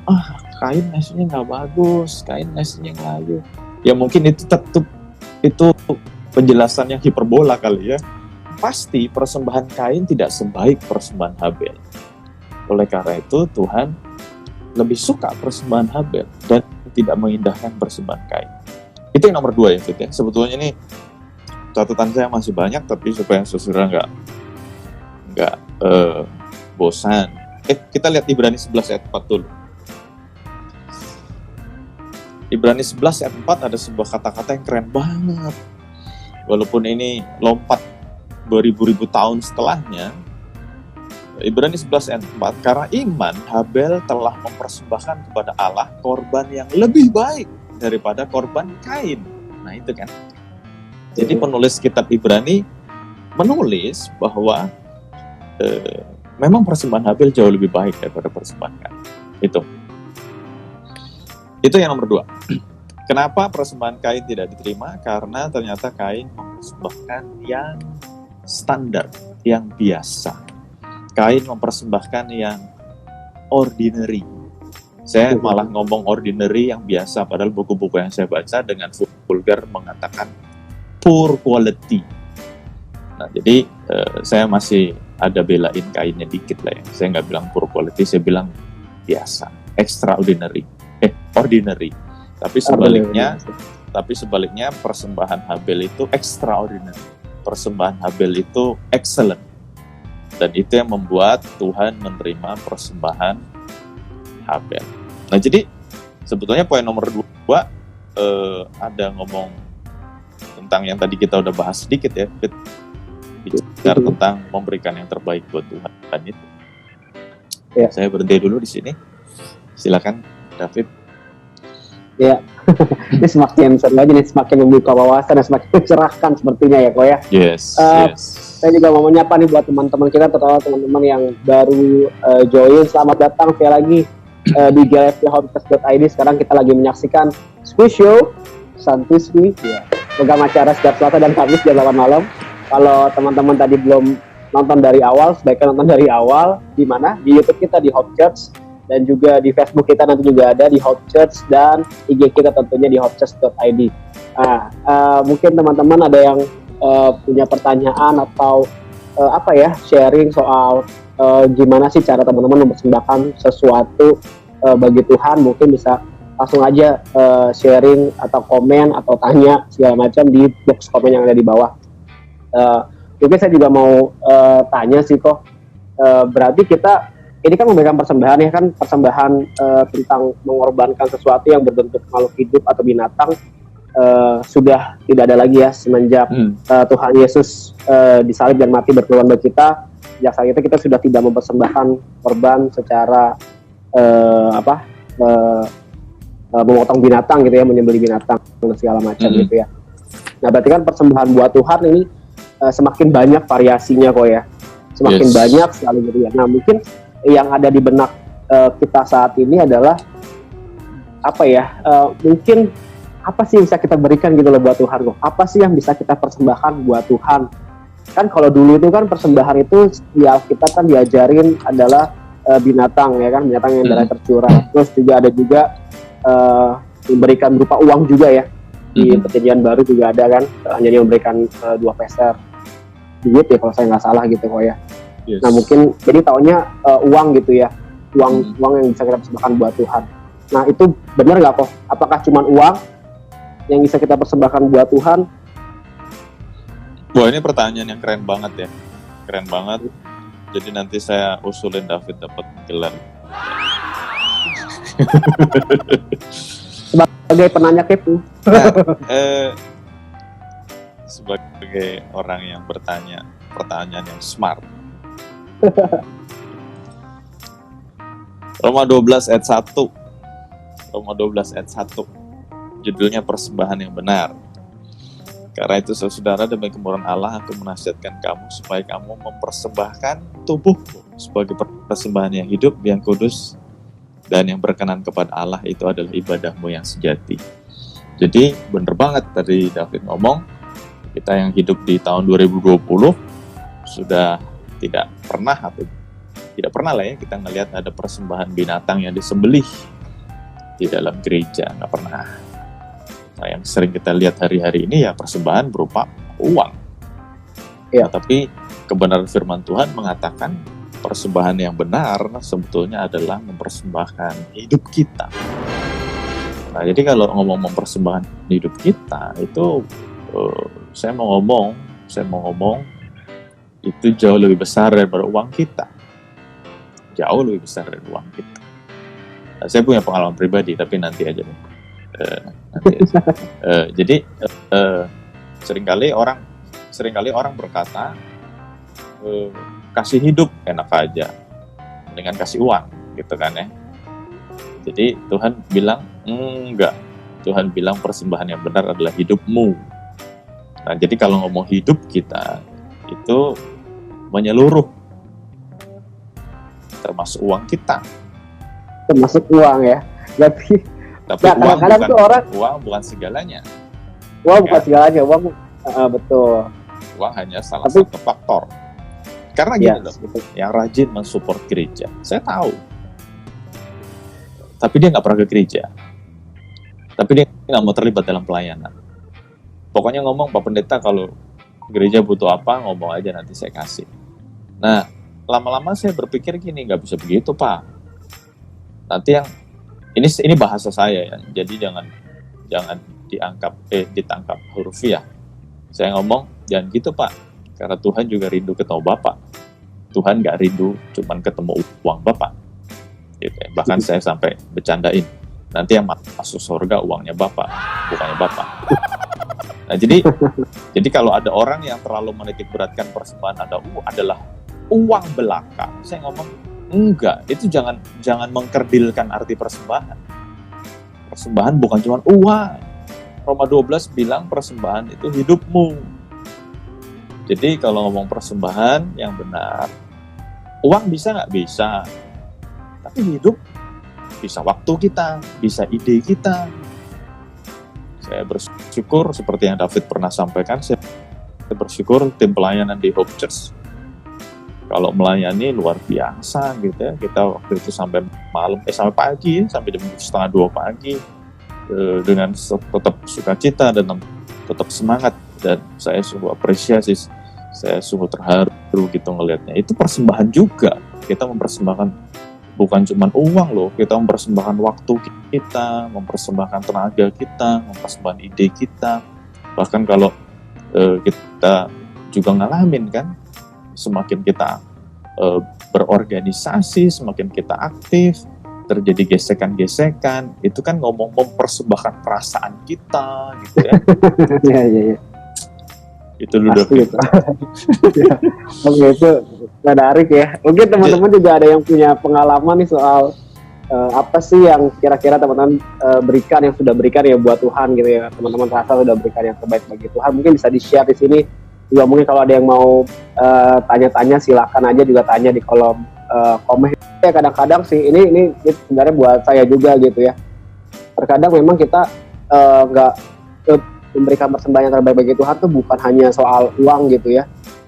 Kain nasinya nggak bagus, Kain nasinya ngelayu. Ya mungkin itu penjelasan yang hiperbola kali ya. Pasti persembahan Kain tidak sebaik persembahan Habel. Oleh karena itu Tuhan lebih suka persembahan Habel dan tidak mengindahkan persembahan Kain. Itu yang nomor 2 ya, Fit ya. Sebetulnya ini catatan saya masih banyak, tapi supaya saudara nggak bosan. Kita lihat Ibrani 11 ayat 4 dulu. Ibrani 11 ayat 4 ada sebuah kata-kata yang keren banget. Walaupun ini lompat beribu-ribu tahun setelahnya, Ibrani 11 ayat 4, karena iman Habel telah mempersembahkan kepada Allah korban yang lebih baik daripada korban Kain. Nah itu kan. Jadi penulis kitab Ibrani menulis bahwa memang persembahan Habel jauh lebih baik daripada persembahan Kain. Itu yang nomor 2. Kenapa persembahan Kain tidak diterima? Karena ternyata Kain mempersembahkan yang standar, yang biasa. Kain mempersembahkan yang ordinary. Saya malah ngomong ordinary yang biasa, padahal buku-buku yang saya baca dengan vulgar mengatakan poor quality. Nah, jadi saya masih ada belain Kainnya dikit lah ya. Saya nggak bilang poor quality, saya bilang biasa, extraordinary, ordinary. Tapi sebaliknya persembahan Habel itu extraordinary. Persembahan Habel itu excellent. Dan itu yang membuat Tuhan menerima persembahan Habel. Nah, jadi sebetulnya poin nomor 2 ada ngomong tentang yang tadi kita udah bahas sedikit ya, bicara tentang memberikan yang terbaik buat Tuhan itu. Ya. Saya berhenti dulu di sini. Silakan David. Ya, ini semakin seru aja nih, semakin membuka wawasan dan semakin mencerahkan sepertinya ya, Ko ya. Yes. Saya juga mau menyapa nih buat teman-teman kita, terutama teman-teman yang baru join. Selamat datang sekali lagi di glfthomecast.id. Sekarang kita lagi menyaksikan Squish Show, Santuy ya. Program acara setiap Selasa dan Kamis jam 8 malam. Kalau teman-teman tadi belum nonton dari awal, sebaiknya nonton dari awal. Di mana? Di YouTube kita di Hope Church. Dan juga di Facebook kita nanti juga ada di Hope Church, dan IG kita tentunya di hopechurch.id. Mungkin teman-teman ada yang punya pertanyaan atau sharing soal gimana sih cara teman-teman mempersembahkan sesuatu bagi Tuhan, mungkin bisa langsung aja sharing atau komen atau tanya segala macam di box komen yang ada di bawah. Mungkin saya juga mau tanya sih kok, berarti kita ini kan memberikan persembahan ya kan, persembahan tentang mengorbankan sesuatu yang berbentuk makhluk hidup atau binatang sudah tidak ada lagi ya semenjak Tuhan Yesus disalib dan mati berkorban bagi kita. Sejak saat itu kita sudah tidak mempersembahkan korban secara memotong binatang gitu ya, menyembelih binatang dan segala macam gitu ya. Nah berarti kan persembahan buat Tuhan ini semakin banyak variasinya kok ya, semakin banyak sekali gitu ya. Nah mungkin yang ada di benak kita saat ini adalah mungkin apa sih yang bisa kita berikan gitu loh buat Tuhan kok? Apa sih yang bisa kita persembahkan buat Tuhan? Kan kalau dulu itu kan persembahan itu ya kita kan diajarin adalah binatang ya kan, binatang yang darah tercurah. Terus juga ada juga memberikan berupa uang juga ya. Di Perjanjian Baru juga ada kan, hanya memberikan 2 peser duit ya kalau saya nggak salah gitu kok ya. Nah mungkin jadi taunya uang gitu ya, uang yang bisa kita persembahkan buat Tuhan. Nah itu benar nggak kok? Apakah cuma uang yang bisa kita persembahkan buat Tuhan? Wah ini pertanyaan yang keren banget ya, keren banget. Jadi nanti saya usulin David dapat gelar. Sebagai penanya kepo. Sebagai orang yang bertanya pertanyaan yang smart. Roma 12 ayat 1. Roma 12 ayat 1. Judulnya persembahan yang benar. Karena itu saudara, demi kemurahan Allah aku menasihatkan kamu supaya kamu mempersembahkan tubuhmu sebagai persembahan yang hidup, yang kudus, dan yang berkenan kepada Allah, itu adalah ibadahmu yang sejati. Jadi bener banget tadi David ngomong, kita yang hidup di tahun 2020 sudah tidak pernah lah ya kita ngelihat ada persembahan binatang yang disembelih di dalam gereja, nggak pernah. Nah, yang sering kita lihat hari-hari ini ya persembahan berupa uang. Ya. Nah, tapi kebenaran firman Tuhan mengatakan persembahan yang benar sebetulnya adalah mempersembahkan hidup kita. Nah, jadi kalau ngomong mempersembahkan hidup kita itu saya mau ngomong itu jauh lebih besar daripada uang kita. Jauh lebih besar dari uang kita. Nah, saya punya pengalaman pribadi tapi nanti aja nih. Jadi seringkali orang berkata kasih hidup enak aja dengan kasih uang gitu kan ya. Jadi Tuhan bilang enggak. Tuhan bilang persembahan yang benar adalah hidupmu. Nah jadi kalau ngomong hidup kita itu menyeluruh, termasuk uang kita. Termasuk uang ya. Tapi nah, uang bukan segalanya. Uang bukan segalanya, uang betul. Uang hanya salah satu faktor. Karena gini loh, yang rajin mensupport gereja, saya tahu. Tapi dia nggak pernah ke gereja. Tapi dia nggak mau terlibat dalam pelayanan. Pokoknya ngomong, Pak Pendeta kalau gereja butuh apa, ngomong aja nanti saya kasih. Nah, lama-lama saya berpikir gini, nggak bisa begitu Pak. Nanti yang ini bahasa saya ya, jadi jangan ditangkap hurufiah. Saya ngomong jangan gitu Pak, karena Tuhan juga rindu ketemu Bapak. Tuhan nggak rindu cuman ketemu uang Bapak. Gitu ya. Bahkan saya sampai bercandain, nanti yang masuk surga uangnya Bapak, bukannya Bapak. Nah jadi kalau ada orang yang terlalu menitik beratkan persembahan adalah uang belaka, saya ngomong enggak, itu jangan mengkerdilkan arti persembahan. Persembahan bukan cuma uang. Roma 12 bilang persembahan itu hidupmu. Jadi kalau ngomong persembahan yang benar, uang bisa nggak? Bisa. Tapi hidup bisa waktu kita, bisa ide kita. Saya bersyukur seperti yang David pernah sampaikan, saya bersyukur tim pelayanan di Hope Church kalau melayani luar biasa gitu ya. Kita waktu itu sampai pagi, sampai jam 1:30 pagi dengan tetap sukacita dan tetap semangat, dan saya sungguh apresiasi, saya sungguh terharu gitu ngelihatnya. Itu persembahan juga, kita mempersembahkan bukan cuma uang loh, kita mempersembahkan waktu kita, mempersembahkan tenaga kita, mempersembahkan ide kita. Bahkan kalau kita juga ngalamin kan. Semakin kita berorganisasi, semakin kita aktif, terjadi gesekan-gesekan, itu kan ngomong mempersembahkan perasaan kita gitu ya. Iya. Itu dulu. Oke, itu menarik ya. Mungkin teman-teman juga ada yang punya pengalaman nih soal apa sih yang kira-kira teman-teman berikan, yang sudah berikan ya buat Tuhan gitu ya. Teman-teman rasa sudah berikan yang terbaik bagi Tuhan. Mungkin bisa di-share di sini. Juga mungkin kalau ada yang mau tanya-tanya, silakan aja juga tanya di kolom komen. Ya, kadang-kadang sih ini sebenarnya buat saya juga gitu ya. Terkadang memang kita nggak memberikan persembahan yang terbaik bagi Tuhan tuh bukan hanya soal uang gitu ya.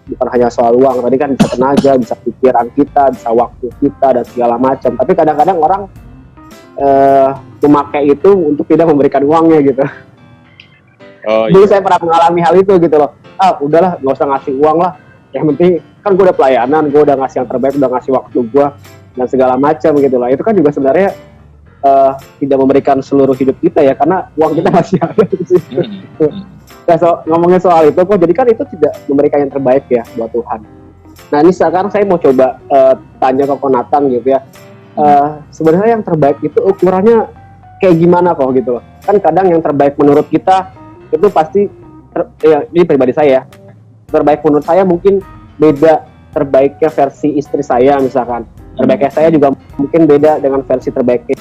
Bukan hanya soal uang, tadi kan bisa tenaga, bisa pikiran kita, bisa waktu kita dan segala macam. Tapi kadang-kadang orang memakai itu untuk tidak memberikan uangnya gitu. Dulu saya pernah mengalami hal itu gitu loh. Udahlah, nggak usah ngasih uang lah. Yang penting kan gue udah pelayanan, gue udah ngasih yang terbaik, udah ngasih waktu gue dan segala macam gitu loh. Itu kan juga sebenarnya tidak memberikan seluruh hidup kita ya, karena uang kita masih ada di situ. Ngomongin soal itu kok, jadi kan itu tidak memberikan yang terbaik ya buat Tuhan. Nah ini sekarang saya mau coba tanya ke Konatan gitu ya. Sebenarnya yang terbaik itu ukurannya kayak gimana kok gitu loh. Kan kadang yang terbaik menurut kita itu pasti ini pribadi saya. Terbaik menurut saya mungkin beda terbaiknya versi istri saya misalkan. Terbaiknya saya juga mungkin beda dengan versi terbaiknya.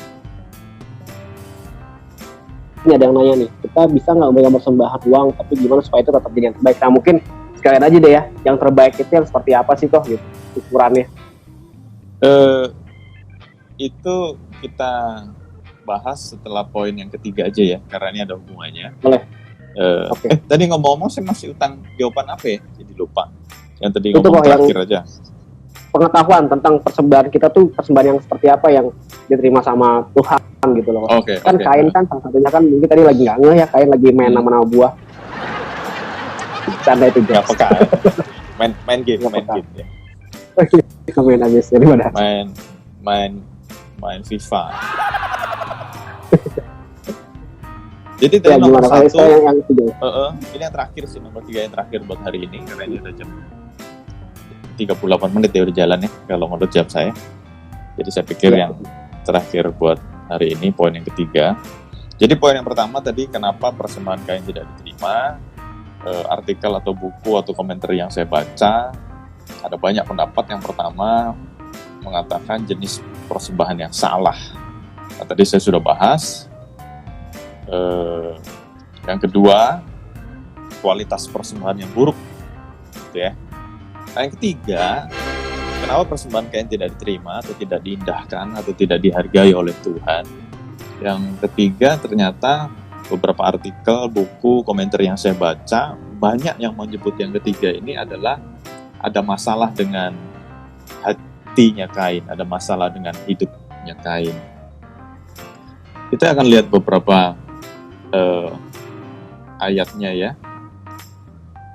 Ini ada yang nanya nih, kita bisa nggak memberikan persembahan uang, tapi gimana supaya itu tetap jadi yang terbaik? Nah mungkin sekalian aja deh ya, yang terbaik itu yang seperti apa sih kok gitu ukurannya? Itu kita bahas setelah poin yang ketiga aja ya, karena ini ada hubungannya. Boleh. Okay. Tadi ngomong-ngomong saya masih utang jawaban apa ya? Jadi lupa. Yang tadi ngomong terakhir aja. Pengetahuan tentang persembahan kita tuh, persembahan yang seperti apa yang diterima sama Tuhan gitu loh. Kan Kain kan salah satunya kan mungkin tadi lagi nggak ngeh ya, Kain lagi main nama buah. Canda itu nggak peka. main game ya. Main habis jadi mana? Main FIFA. Jadi tadi nomor 1 yang ini yang terakhir sih, nomor 3 yang terakhir buat hari ini karena ini udah jam 38 menit ya udah jalan ya kalau menurut jam saya. Jadi saya pikir yang terakhir buat hari ini poin yang ketiga. Jadi poin yang pertama tadi kenapa persembahan Kain tidak diterima. Artikel atau buku atau komentar yang saya baca ada banyak pendapat. Yang pertama mengatakan jenis persembahan yang salah. Nah, tadi saya sudah bahas. Yang kedua kualitas persembahan yang buruk gitu ya. Nah, yang ketiga, kenapa persembahan Kain tidak diterima atau tidak diindahkan atau tidak dihargai oleh Tuhan? Yang ketiga, ternyata beberapa artikel, buku, komentar yang saya baca, banyak yang menyebut yang ketiga ini adalah ada masalah dengan hatinya Kain, ada masalah dengan hidupnya Kain. Kita akan lihat beberapa ayatnya ya.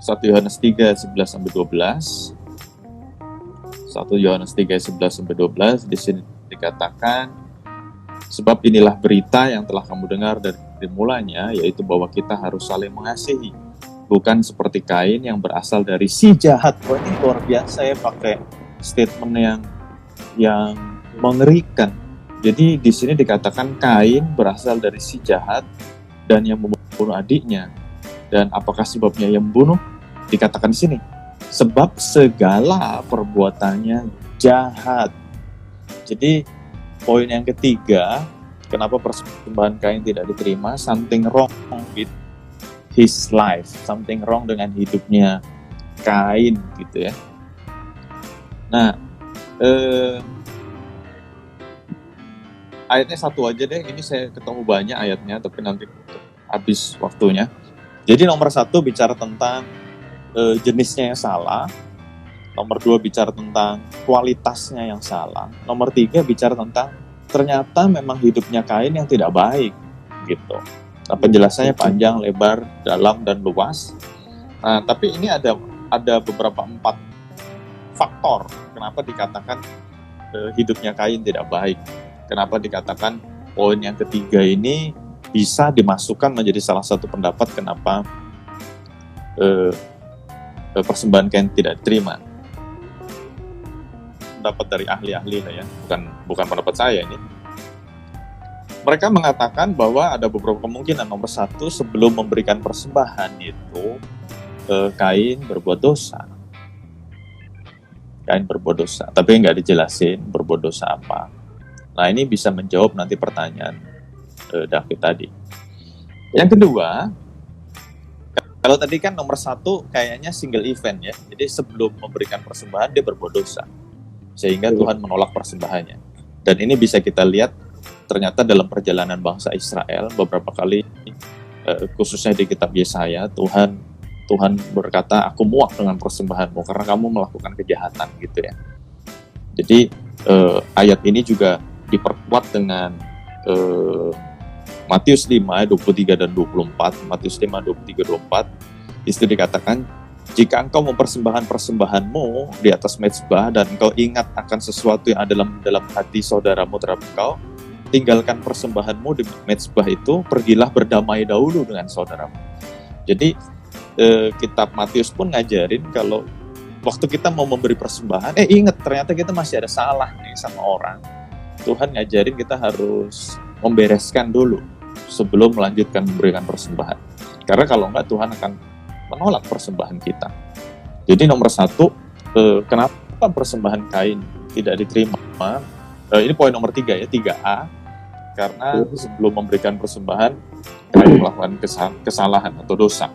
1 Yohanes 3, 11-12. 1 Yohanes 3, 11-12 di sini dikatakan, sebab inilah berita yang telah kamu dengar dari mulanya, yaitu bahwa kita harus saling mengasihi, bukan seperti Kain yang berasal dari si jahat. Wah, ini luar biasa ya, pakai statement yang mengerikan. Jadi di sini dikatakan Kain berasal dari si jahat dan yang membunuh adiknya. Dan apakah sebabnya yang membunuh? Dikatakan di sini, sebab segala perbuatannya jahat. Jadi poin yang ketiga, kenapa persembahan Kain tidak diterima? Something wrong with his life, something wrong dengan hidupnya Kain gitu ya. Nah, ayatnya satu aja deh. Ini saya ketemu banyak ayatnya, tapi nanti habis waktunya. Jadi nomor 1 bicara tentang jenisnya yang salah. Nomor 2 bicara tentang kualitasnya yang salah. Nomor 3 bicara tentang ternyata memang hidupnya Kain yang tidak baik gitu. Nah, penjelasannya panjang, lebar, dalam dan luas. Nah, tapi ini ada beberapa 4 faktor kenapa dikatakan hidupnya Kain tidak baik. Kenapa dikatakan poin yang ketiga ini bisa dimasukkan menjadi salah satu pendapat kenapa persembahan Kain tidak diterima. Pendapat dari ahli-ahli lah ya, bukan pendapat saya ini. Mereka mengatakan bahwa ada beberapa kemungkinan. Nomor satu, sebelum memberikan persembahan itu Kain berbuat dosa. Kain berbuat dosa, tapi nggak dijelasin berbuat dosa apa. Nah, ini bisa menjawab nanti pertanyaan David tadi. Yang kedua, kalau tadi kan nomor satu kayaknya single event ya. Jadi sebelum memberikan persembahan dia berbuat dosa, sehingga Tuhan menolak persembahannya. Dan ini bisa kita lihat ternyata dalam perjalanan bangsa Israel beberapa kali, khususnya di kitab Yesaya, Tuhan berkata, aku muak dengan persembahanmu karena kamu melakukan kejahatan gitu ya. Jadi ayat ini juga diperkuat dengan Matius 5 ayat 23 dan 24. Matius 5 23-24 itu dikatakan, jika engkau mempersembahkan persembahanmu di atas mezbah dan engkau ingat akan sesuatu yang ada dalam hati saudaramu terhadap engkau, tinggalkan persembahanmu di mezbah itu, pergilah berdamai dahulu dengan saudaramu. Jadi kitab Matius pun ngajarin kalau waktu kita mau memberi persembahan, ingat ternyata kita masih ada salah nih sama orang. Tuhan ngajarin kita harus membereskan dulu sebelum melanjutkan memberikan persembahan. Karena kalau enggak Tuhan akan menolak persembahan kita. Jadi nomor satu, kenapa persembahan Kain tidak diterima? Ini poin nomor 3 ya, 3A. Karena sebelum memberikan persembahan, Kain melakukan kesalahan atau dosa.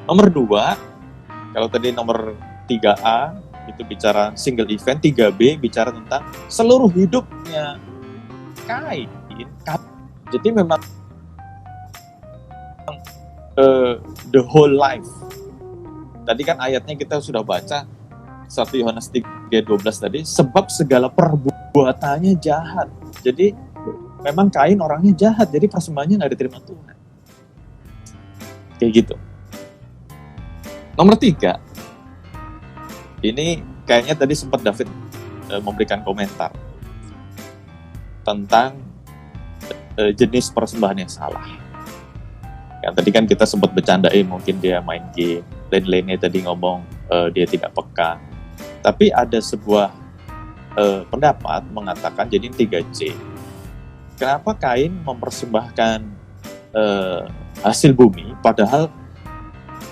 Nomor 2, kalau tadi nomor 3A itu bicara single event, 3B bicara tentang seluruh hidupnya Kain. Jadi memang the whole life. Tadi kan ayatnya kita sudah baca 1 Yohanes 3:12 tadi, sebab segala perbuatannya jahat. Jadi memang Kain orangnya jahat, jadi persembahannya nggak diterima Tuhan. Kayak gitu. Nomor 3, ini kayaknya tadi sempat David memberikan komentar tentang jenis persembahan yang salah. Ya, tadi kan kita sempat bercandain mungkin dia main game, dan lainnya tadi ngomong dia tidak peka. Tapi ada sebuah pendapat mengatakan, jadi 3C. Kenapa Kain mempersembahkan hasil bumi, padahal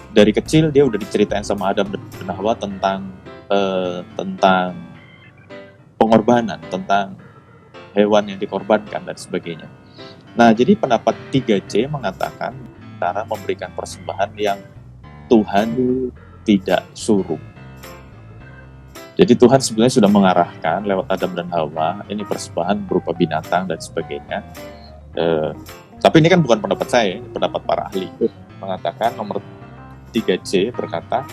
dari kecil dia udah diceritain sama Adam dan Hawa tentang pengorbanan, tentang hewan yang dikorbankan dan sebagainya. Nah, jadi pendapat 3C mengatakan cara memberikan persembahan yang Tuhan tidak suruh. Jadi Tuhan sebenarnya sudah mengarahkan lewat Adam dan Hawa, ini persembahan berupa binatang dan sebagainya. Tapi ini kan bukan pendapat saya, ini pendapat para ahli. Mengatakan nomor 3C berkata,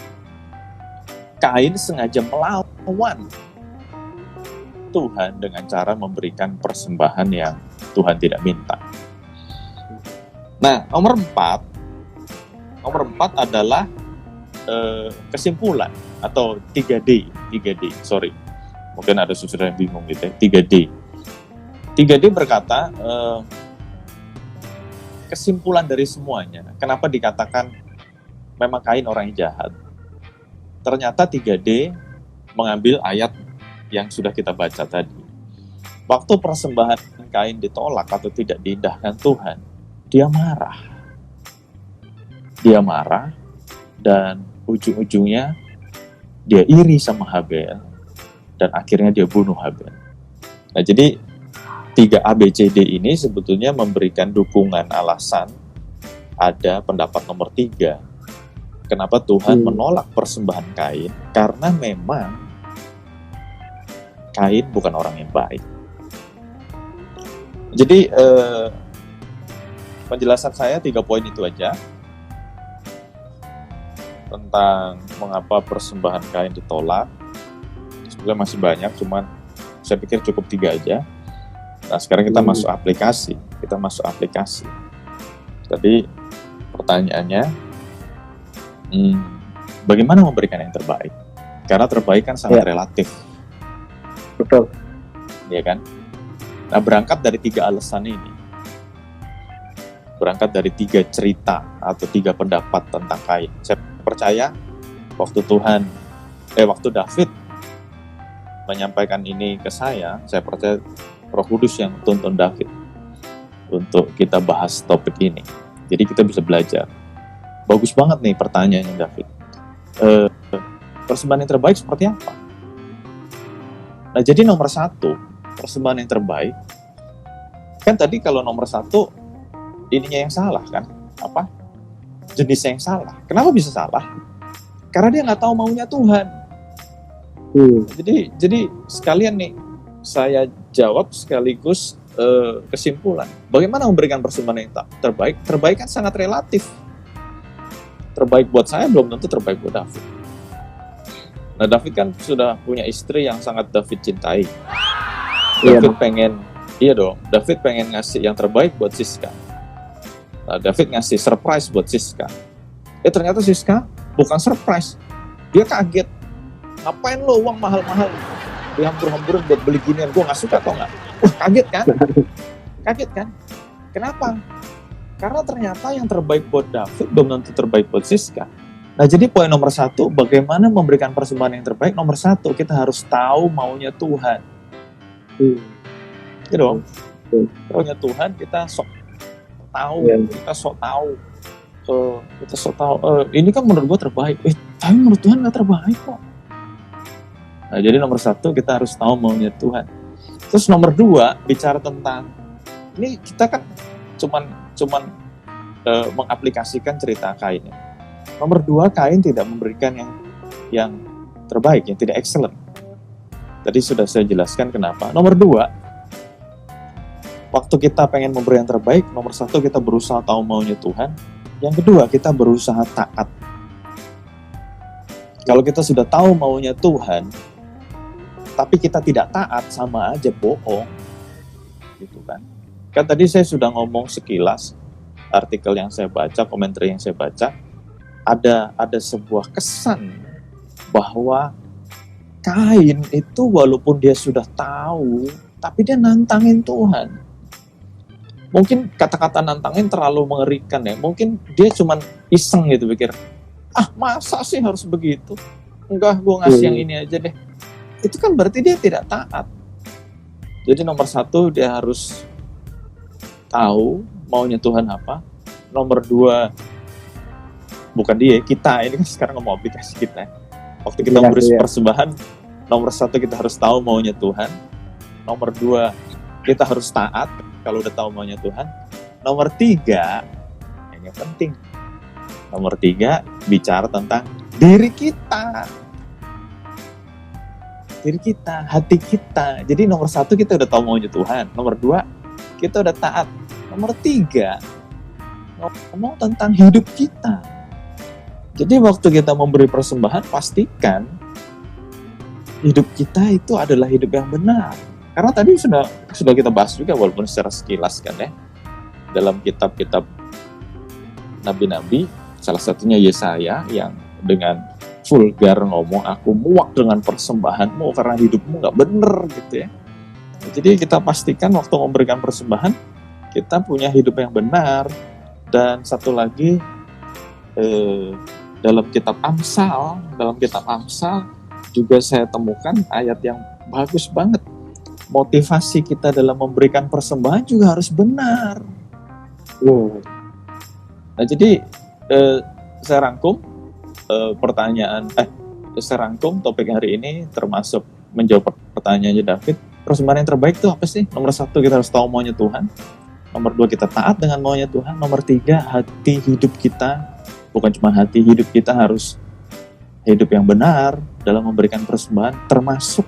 Kain sengaja melawan Tuhan dengan cara memberikan persembahan yang Tuhan tidak minta. Nah, nomor 4 adalah kesimpulan atau 3D, sorry. Mungkin ada saudara yang bingung gitu ya, 3D. 3D berkata, kesimpulan dari semuanya, kenapa dikatakan memang Kain orang yang jahat? Ternyata 3D mengambil ayat yang sudah kita baca tadi. Waktu persembahan Kain ditolak atau tidak diindahkan Tuhan, dia marah. Dia marah dan ujung-ujungnya dia iri sama Habel dan akhirnya dia bunuh Habel. Nah, jadi 3ABCD ini sebetulnya memberikan dukungan alasan ada pendapat nomor 3. Kenapa Tuhan menolak persembahan Kain? Karena memang Kain bukan orang yang baik. Jadi penjelasan saya 3 poin itu aja tentang mengapa persembahan Kain ditolak. Sebenarnya masih banyak, cuman saya pikir cukup 3 aja. Nah, sekarang kita masuk aplikasi. Jadi pertanyaannya, bagaimana memberikan yang terbaik? Karena terbaik kan sangat relatif. Betul. Ya kan? Nah, berangkat dari 3 alasan ini. Berangkat dari 3 cerita atau 3 pendapat tentang Kain. Saya percaya waktu David menyampaikan ini ke saya percaya Roh Kudus yang tuntun David untuk kita bahas topik ini. Jadi kita bisa belajar. Bagus banget nih pertanyaannya David. Persembahan yang terbaik seperti apa? Nah, jadi nomor 1, persembahan yang terbaik, kan tadi kalau nomor 1, ininya yang salah kan? Apa? Jenisnya yang salah. Kenapa bisa salah? Karena dia nggak tahu maunya Tuhan. Jadi sekalian nih, saya jawab sekaligus kesimpulan. Bagaimana memberikan persembahan yang terbaik? Terbaik kan sangat relatif. Terbaik buat saya belum tentu terbaik buat David. Nah, David kan sudah punya istri yang sangat David cintai. David pengen ngasih yang terbaik buat Siska. Nah, David ngasih surprise buat Siska. Ternyata Siska bukan surprise. Dia kaget. Ngapain lo uang mahal-mahal? Dihambur-hamburin buat beli ginian. Gue gak suka atau gak? Kaget kan? Kaget kan? Kenapa? Karena ternyata yang terbaik buat David belum tentu terbaik buat Siska. Nah, jadi poin nomor 1, bagaimana memberikan persembahan yang terbaik? Nomor 1, kita harus tahu maunya Tuhan. Ya dong. Maunya Tuhan, kita sok tahu. Kita sok tahu. Ini kan menurut gue terbaik. Tapi menurut Tuhan nggak terbaik kok. Nah, jadi nomor 1, kita harus tahu maunya Tuhan. Terus nomor 2, bicara tentang ini kita kan cuman mengaplikasikan cerita Kain. Nomor 2, Kain tidak memberikan yang terbaik, yang tidak excellent. Tadi sudah saya jelaskan kenapa. Nomor 2, waktu kita pengen memberi yang terbaik, nomor 1 kita berusaha tahu maunya Tuhan. Yang kedua, kita berusaha taat. Kalau kita sudah tahu maunya Tuhan, tapi kita tidak taat, sama aja bohong. Gitu kan. Kan tadi saya sudah ngomong sekilas, artikel yang saya baca, komentar yang saya baca, ada sebuah kesan bahwa Kain itu walaupun dia sudah tahu, tapi dia nantangin Tuhan. Mungkin kata-kata nantangin terlalu mengerikan ya. Mungkin dia cuman iseng gitu pikir, masa sih harus begitu? Enggak, gue ngasih yang ini aja deh. Itu kan berarti dia tidak taat. Jadi nomor 1, dia harus tahu maunya Tuhan apa. Nomor 2, bukan dia, kita. Ini kan sekarang ngomong aplikasi kita. Waktu kita memberi persembahan, nomor 1 kita harus tahu maunya Tuhan. Nomor 2, kita harus taat kalau udah tahu maunya Tuhan. Nomor 3, yang penting. Nomor 3, bicara tentang diri kita. Diri kita, hati kita. Jadi nomor 1 kita udah tahu maunya Tuhan. Nomor 2, kita udah taat. Nomor 3, ngomong tentang hidup kita. Jadi waktu kita memberi persembahan, pastikan hidup kita itu adalah hidup yang benar. Karena tadi sudah kita bahas juga, walaupun secara sekilas kan ya, dalam kitab-kitab nabi-nabi, salah satunya Yesaya yang dengan vulgar ngomong, aku muak dengan persembahanmu karena hidupmu nggak bener gitu ya. Jadi kita pastikan waktu memberikan persembahan, kita punya hidup yang benar. Dan satu lagi, dalam kitab Amsal juga saya temukan ayat yang bagus banget. Motivasi kita dalam memberikan persembahan juga harus benar. Nah, jadi saya rangkum saya rangkum topik hari ini, termasuk menjawab pertanyaannya David. Persembahan yang terbaik itu apa sih? Nomor 1, kita harus tahu maunya Tuhan. Nomor 2, kita taat dengan maunya Tuhan. Nomor 3, hati hidup kita, bukan cuma hati, hidup kita harus hidup yang benar dalam memberikan persembahan, termasuk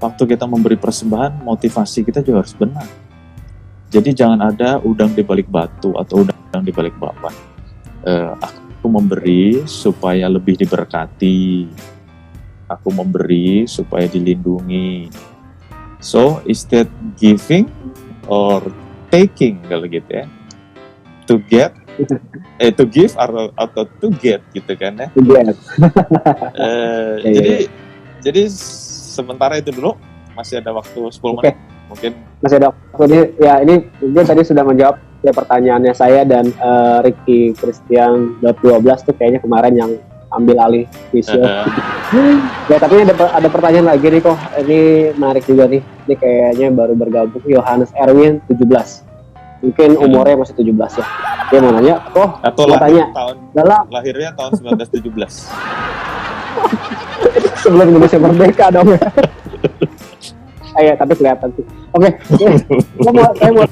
waktu kita memberi persembahan, motivasi kita juga harus benar. Jadi jangan ada udang di balik batu atau udang di balik papan. Aku memberi supaya lebih diberkati. Aku memberi supaya dilindungi. So, instead giving or taking, kalau gitu ya. To give atau to get gitu kan ya. Jadi sementara itu dulu, masih ada waktu 10 menit. Mungkin masih ada waktu ini mungkin tadi sudah menjawab ya pertanyaannya saya dan Ricky Christian 12 tuh kayaknya kemarin yang ambil alih visual. Ya tapi ada pertanyaan lagi nih kok. Ini menarik juga nih. Ini kayaknya baru bergabung Yohanes Erwin 17. Mungkin umurnya masih 17 ya. Dia mau nanya, atau mau tanya. Lahirnya tahun 1917. Sebelum Indonesia merdeka dong ya. Ya, tapi kelihatan sih. Oke. Saya mau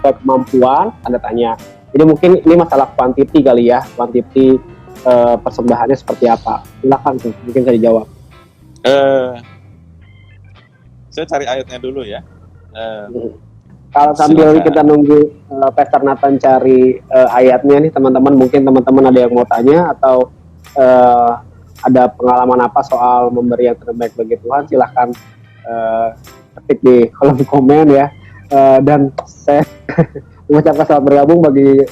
kemampuan, Anda tanya. Jadi mungkin ini masalah quantity kali ya, quantity persembahannya seperti apa. Silakan tuh, mungkin saya dijawab. Saya cari ayatnya dulu ya. Kalau sambil kita nunggu Pastor Nathan cari ayatnya nih teman-teman, mungkin teman-teman ada yang mau tanya atau ada pengalaman apa soal memberi yang terbaik bagi Tuhan, silahkan ketik di kolom komen ya. Dan saya mengucapkan selamat bergabung bagi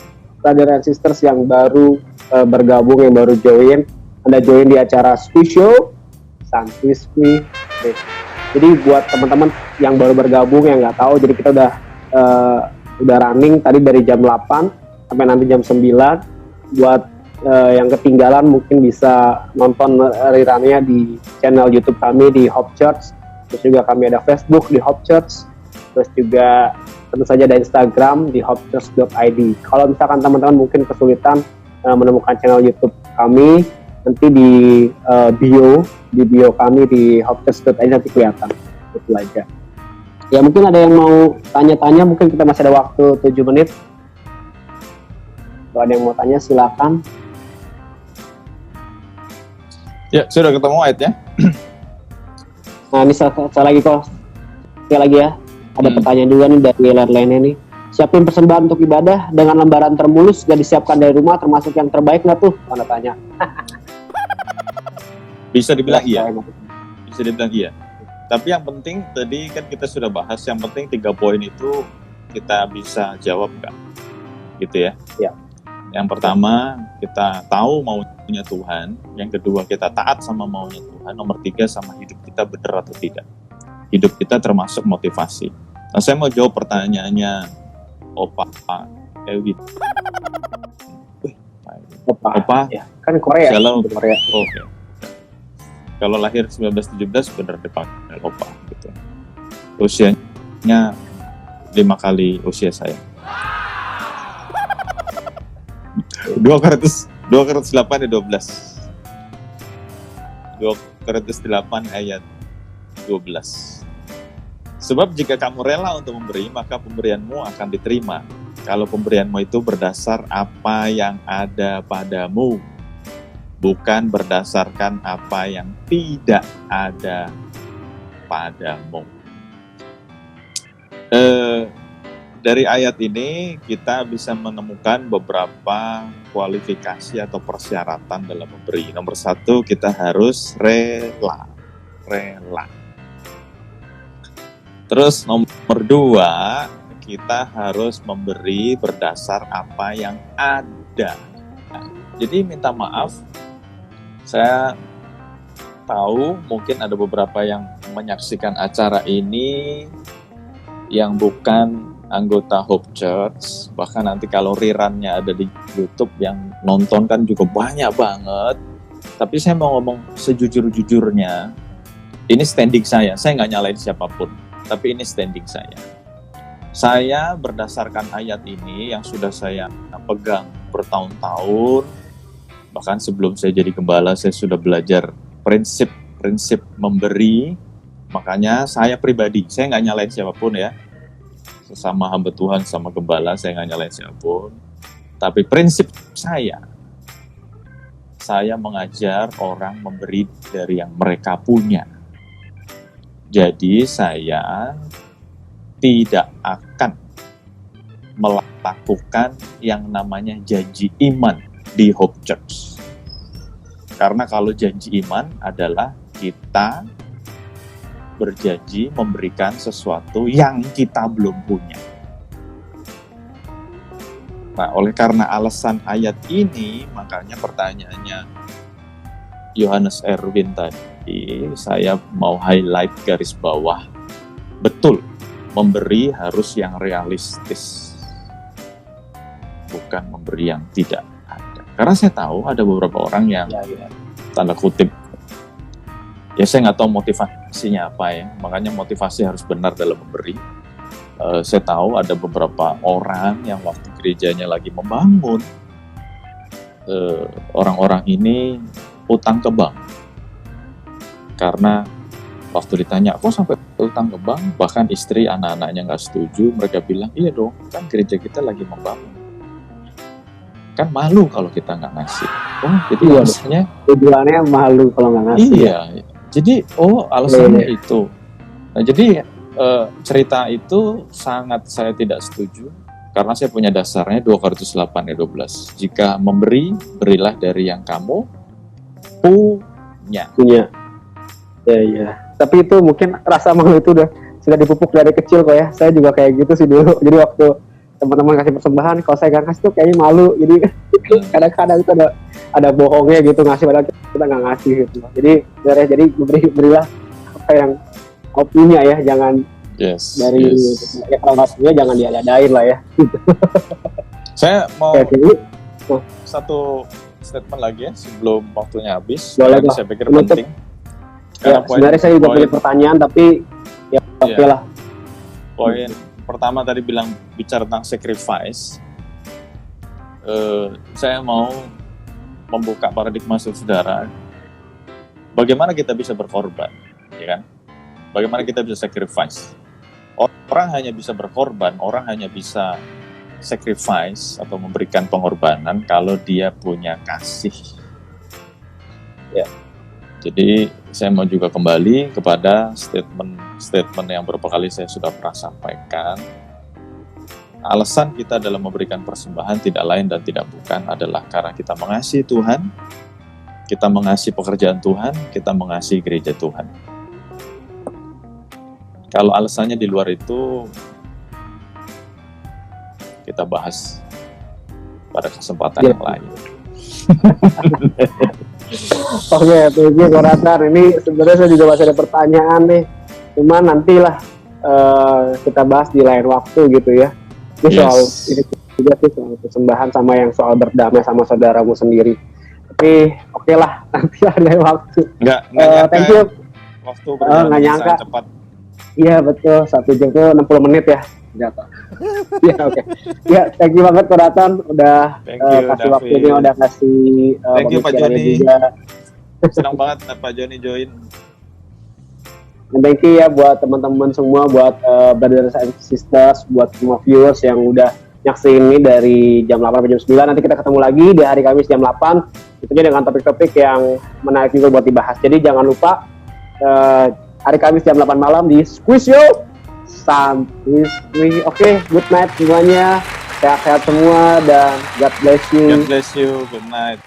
brother and sisters yang baru bergabung, yang baru join. Anda join di acara Squeeze Show, Santuy Squeeze. Jadi buat teman-teman yang baru bergabung yang nggak tahu, jadi kita udah running tadi dari jam 8 sampai nanti jam 9. Buat yang ketinggalan mungkin bisa nonton rerunnya di channel YouTube kami di Hope Church. Terus juga kami ada Facebook di Hope Church. Terus juga tentu saja ada Instagram di hopechurch.id. Kalau misalkan teman-teman mungkin kesulitan menemukan channel YouTube kami, nanti di bio kami di hopechurch.id nanti kelihatan. Itu aja. Ya mungkin ada yang mau tanya-tanya, mungkin kita masih ada waktu 7 menit. Kalau ada yang mau tanya silakan. Ya, sudah ketemu ayatnya. Nah ini saya lagi kok. Sekali lagi ya. Ada pertanyaan juga nih dari lainnya nih. Siapin persembahan untuk ibadah dengan lembaran termulus gak disiapkan dari rumah, termasuk yang terbaik nggak tuh? Tanda tanya. Bisa dibilang iya. Bisa dibilang iya. Tapi yang penting tadi kan kita sudah bahas, yang penting 3 poin itu kita bisa jawab nggak? Gitu ya. Ya. Yang pertama, kita tahu maunya Tuhan. Yang kedua, kita taat sama maunya Tuhan. Nomor 3, sama hidup kita benar atau tidak. Hidup kita termasuk motivasi. Nah, saya mau jawab pertanyaannya Opa Ewin. Opa, ya. Kan Korea. Korea. Oke. Kalau lahir 1917 benar dipanggil Opa gitu. Usianya 5 kali usia saya. 2 Korintus 8 ayat 12. 2 Korintus 8 ayat 12. Sebab jika kamu rela untuk memberi, maka pemberianmu akan diterima. Kalau pemberianmu itu berdasar apa yang ada padamu, bukan berdasarkan apa yang tidak ada padamu. Dari ayat ini kita bisa menemukan beberapa kualifikasi atau persyaratan dalam memberi. Nomor 1, kita harus rela. Terus nomor 2, kita harus memberi berdasar apa yang ada. Jadi minta maaf, saya tahu mungkin ada beberapa yang menyaksikan acara ini yang bukan anggota Hope Church, bahkan nanti kalau rerunnya ada di YouTube yang nonton kan juga banyak banget. Tapi saya mau ngomong sejujur-jujurnya, ini standing saya nggak nyalain siapapun, tapi ini standing saya. Saya berdasarkan ayat ini yang sudah saya pegang bertahun-tahun, bahkan sebelum saya jadi gembala saya sudah belajar prinsip memberi. Makanya saya pribadi, saya nggak nyalain siapapun ya, sesama hamba Tuhan, sama gembala, saya nggak nyalain siapapun. Tapi prinsip saya mengajar orang memberi dari yang mereka punya. Jadi saya tidak akan melakukan yang namanya janji iman di Hope Church. Karena kalau janji iman adalah kita berjanji memberikan sesuatu yang kita belum punya. Nah, oleh karena alasan ayat ini, makanya pertanyaannya Yohanes Erwin tadi, saya mau highlight garis bawah. Betul, memberi harus yang realistis, bukan memberi yang tidak ada. Karena saya tahu ada beberapa orang yang Ya, ya. tanda kutip, ya saya nggak tahu motivasinya apa ya, makanya motivasi harus benar dalam memberi. Saya tahu ada beberapa orang yang waktu gerejanya lagi membangun, orang-orang ini utang ke bank. Karena waktu ditanya, kok sampai utang ke bank? Bahkan istri, anak-anaknya nggak setuju. Mereka bilang, iya dong, kan gereja kita lagi membangun. Kan malu kalau kita nggak ngasih. Oh, jadi Iya, alasannya, Tujuannya malu kalau nggak ngasih. iya. Jadi, alasannya itu. Nah, jadi cerita itu sangat saya tidak setuju. Karena saya punya dasarnya 2 Korintus 8 ayat 12. Jika memberi, berilah dari yang kamu punya. Ya, ya. Tapi itu mungkin rasa malu itu sudah dipupuk dari kecil kok ya. Saya juga kayak gitu sih dulu. Jadi waktu teman-teman kasih persembahan, kalau saya nggak ngasih tuh kayaknya malu. Jadi kadang-kadang itu ada bohongnya gitu, ngasih padahal kita nggak ngasih gitu. Jadi berilah apa yang kau punya ya, jangan Yes. ya kalau nggak punya jangan diada-adain lah ya. Saya mau Oke, jadi satu statement lagi ya sebelum waktunya habis. Boleh, Karena Pak. saya pikir Menutup. penting. ya, sebenarnya saya juga punya pertanyaan tapi ya oke lah. Poin pertama tadi bicara tentang sacrifice. Saya mau membuka paradigma saudara. Bagaimana kita bisa berkorban, ya kan? Bagaimana kita bisa sacrifice? Orang hanya bisa berkorban, orang hanya bisa sacrifice atau memberikan pengorbanan kalau dia punya kasih. Ya. Jadi saya mau juga kembali kepada statement yang beberapa kali saya sudah pernah sampaikan. Alasan kita dalam memberikan persembahan tidak lain dan tidak bukan adalah karena kita mengasihi Tuhan, kita mengasihi pekerjaan Tuhan, kita mengasihi gereja Tuhan. Kalau alasannya di luar itu, kita bahas pada kesempatan yang lain. Oke, thank you Koratan. Ini sebenarnya saya juga masih ada pertanyaan nih. Cuman nantilah kita bahas di lain waktu gitu ya. Ini soal ini juga sih soal persembahan sama yang soal berdamai sama saudaramu sendiri. Tapi oke lah, nanti ada waktu. Nggak nyangka thank you. Waktu berjalan nggak nyangka. cepat. Iya betul, 1 jam tuh 60 menit ya. Jatuh. Iya oke. Ya, thank you banget Koratan udah kasih David. waktunya, udah kasih Thank you Pak Joni. juga. Senang banget Pak Joni join. Dan thank you ya buat teman-teman semua, buat brothers and sisters, buat semua viewers yang udah nyaksiin ini dari jam 8 sampai jam 9. Nanti kita ketemu lagi di hari Kamis jam 8. Tentunya dengan topik-topik yang menarik juga buat dibahas. Jadi jangan lupa hari Kamis jam 8 malam di Squeeze Yo Santuy. Oke, good night semuanya. Sehat-sehat semua dan God bless you. God bless you. Good night.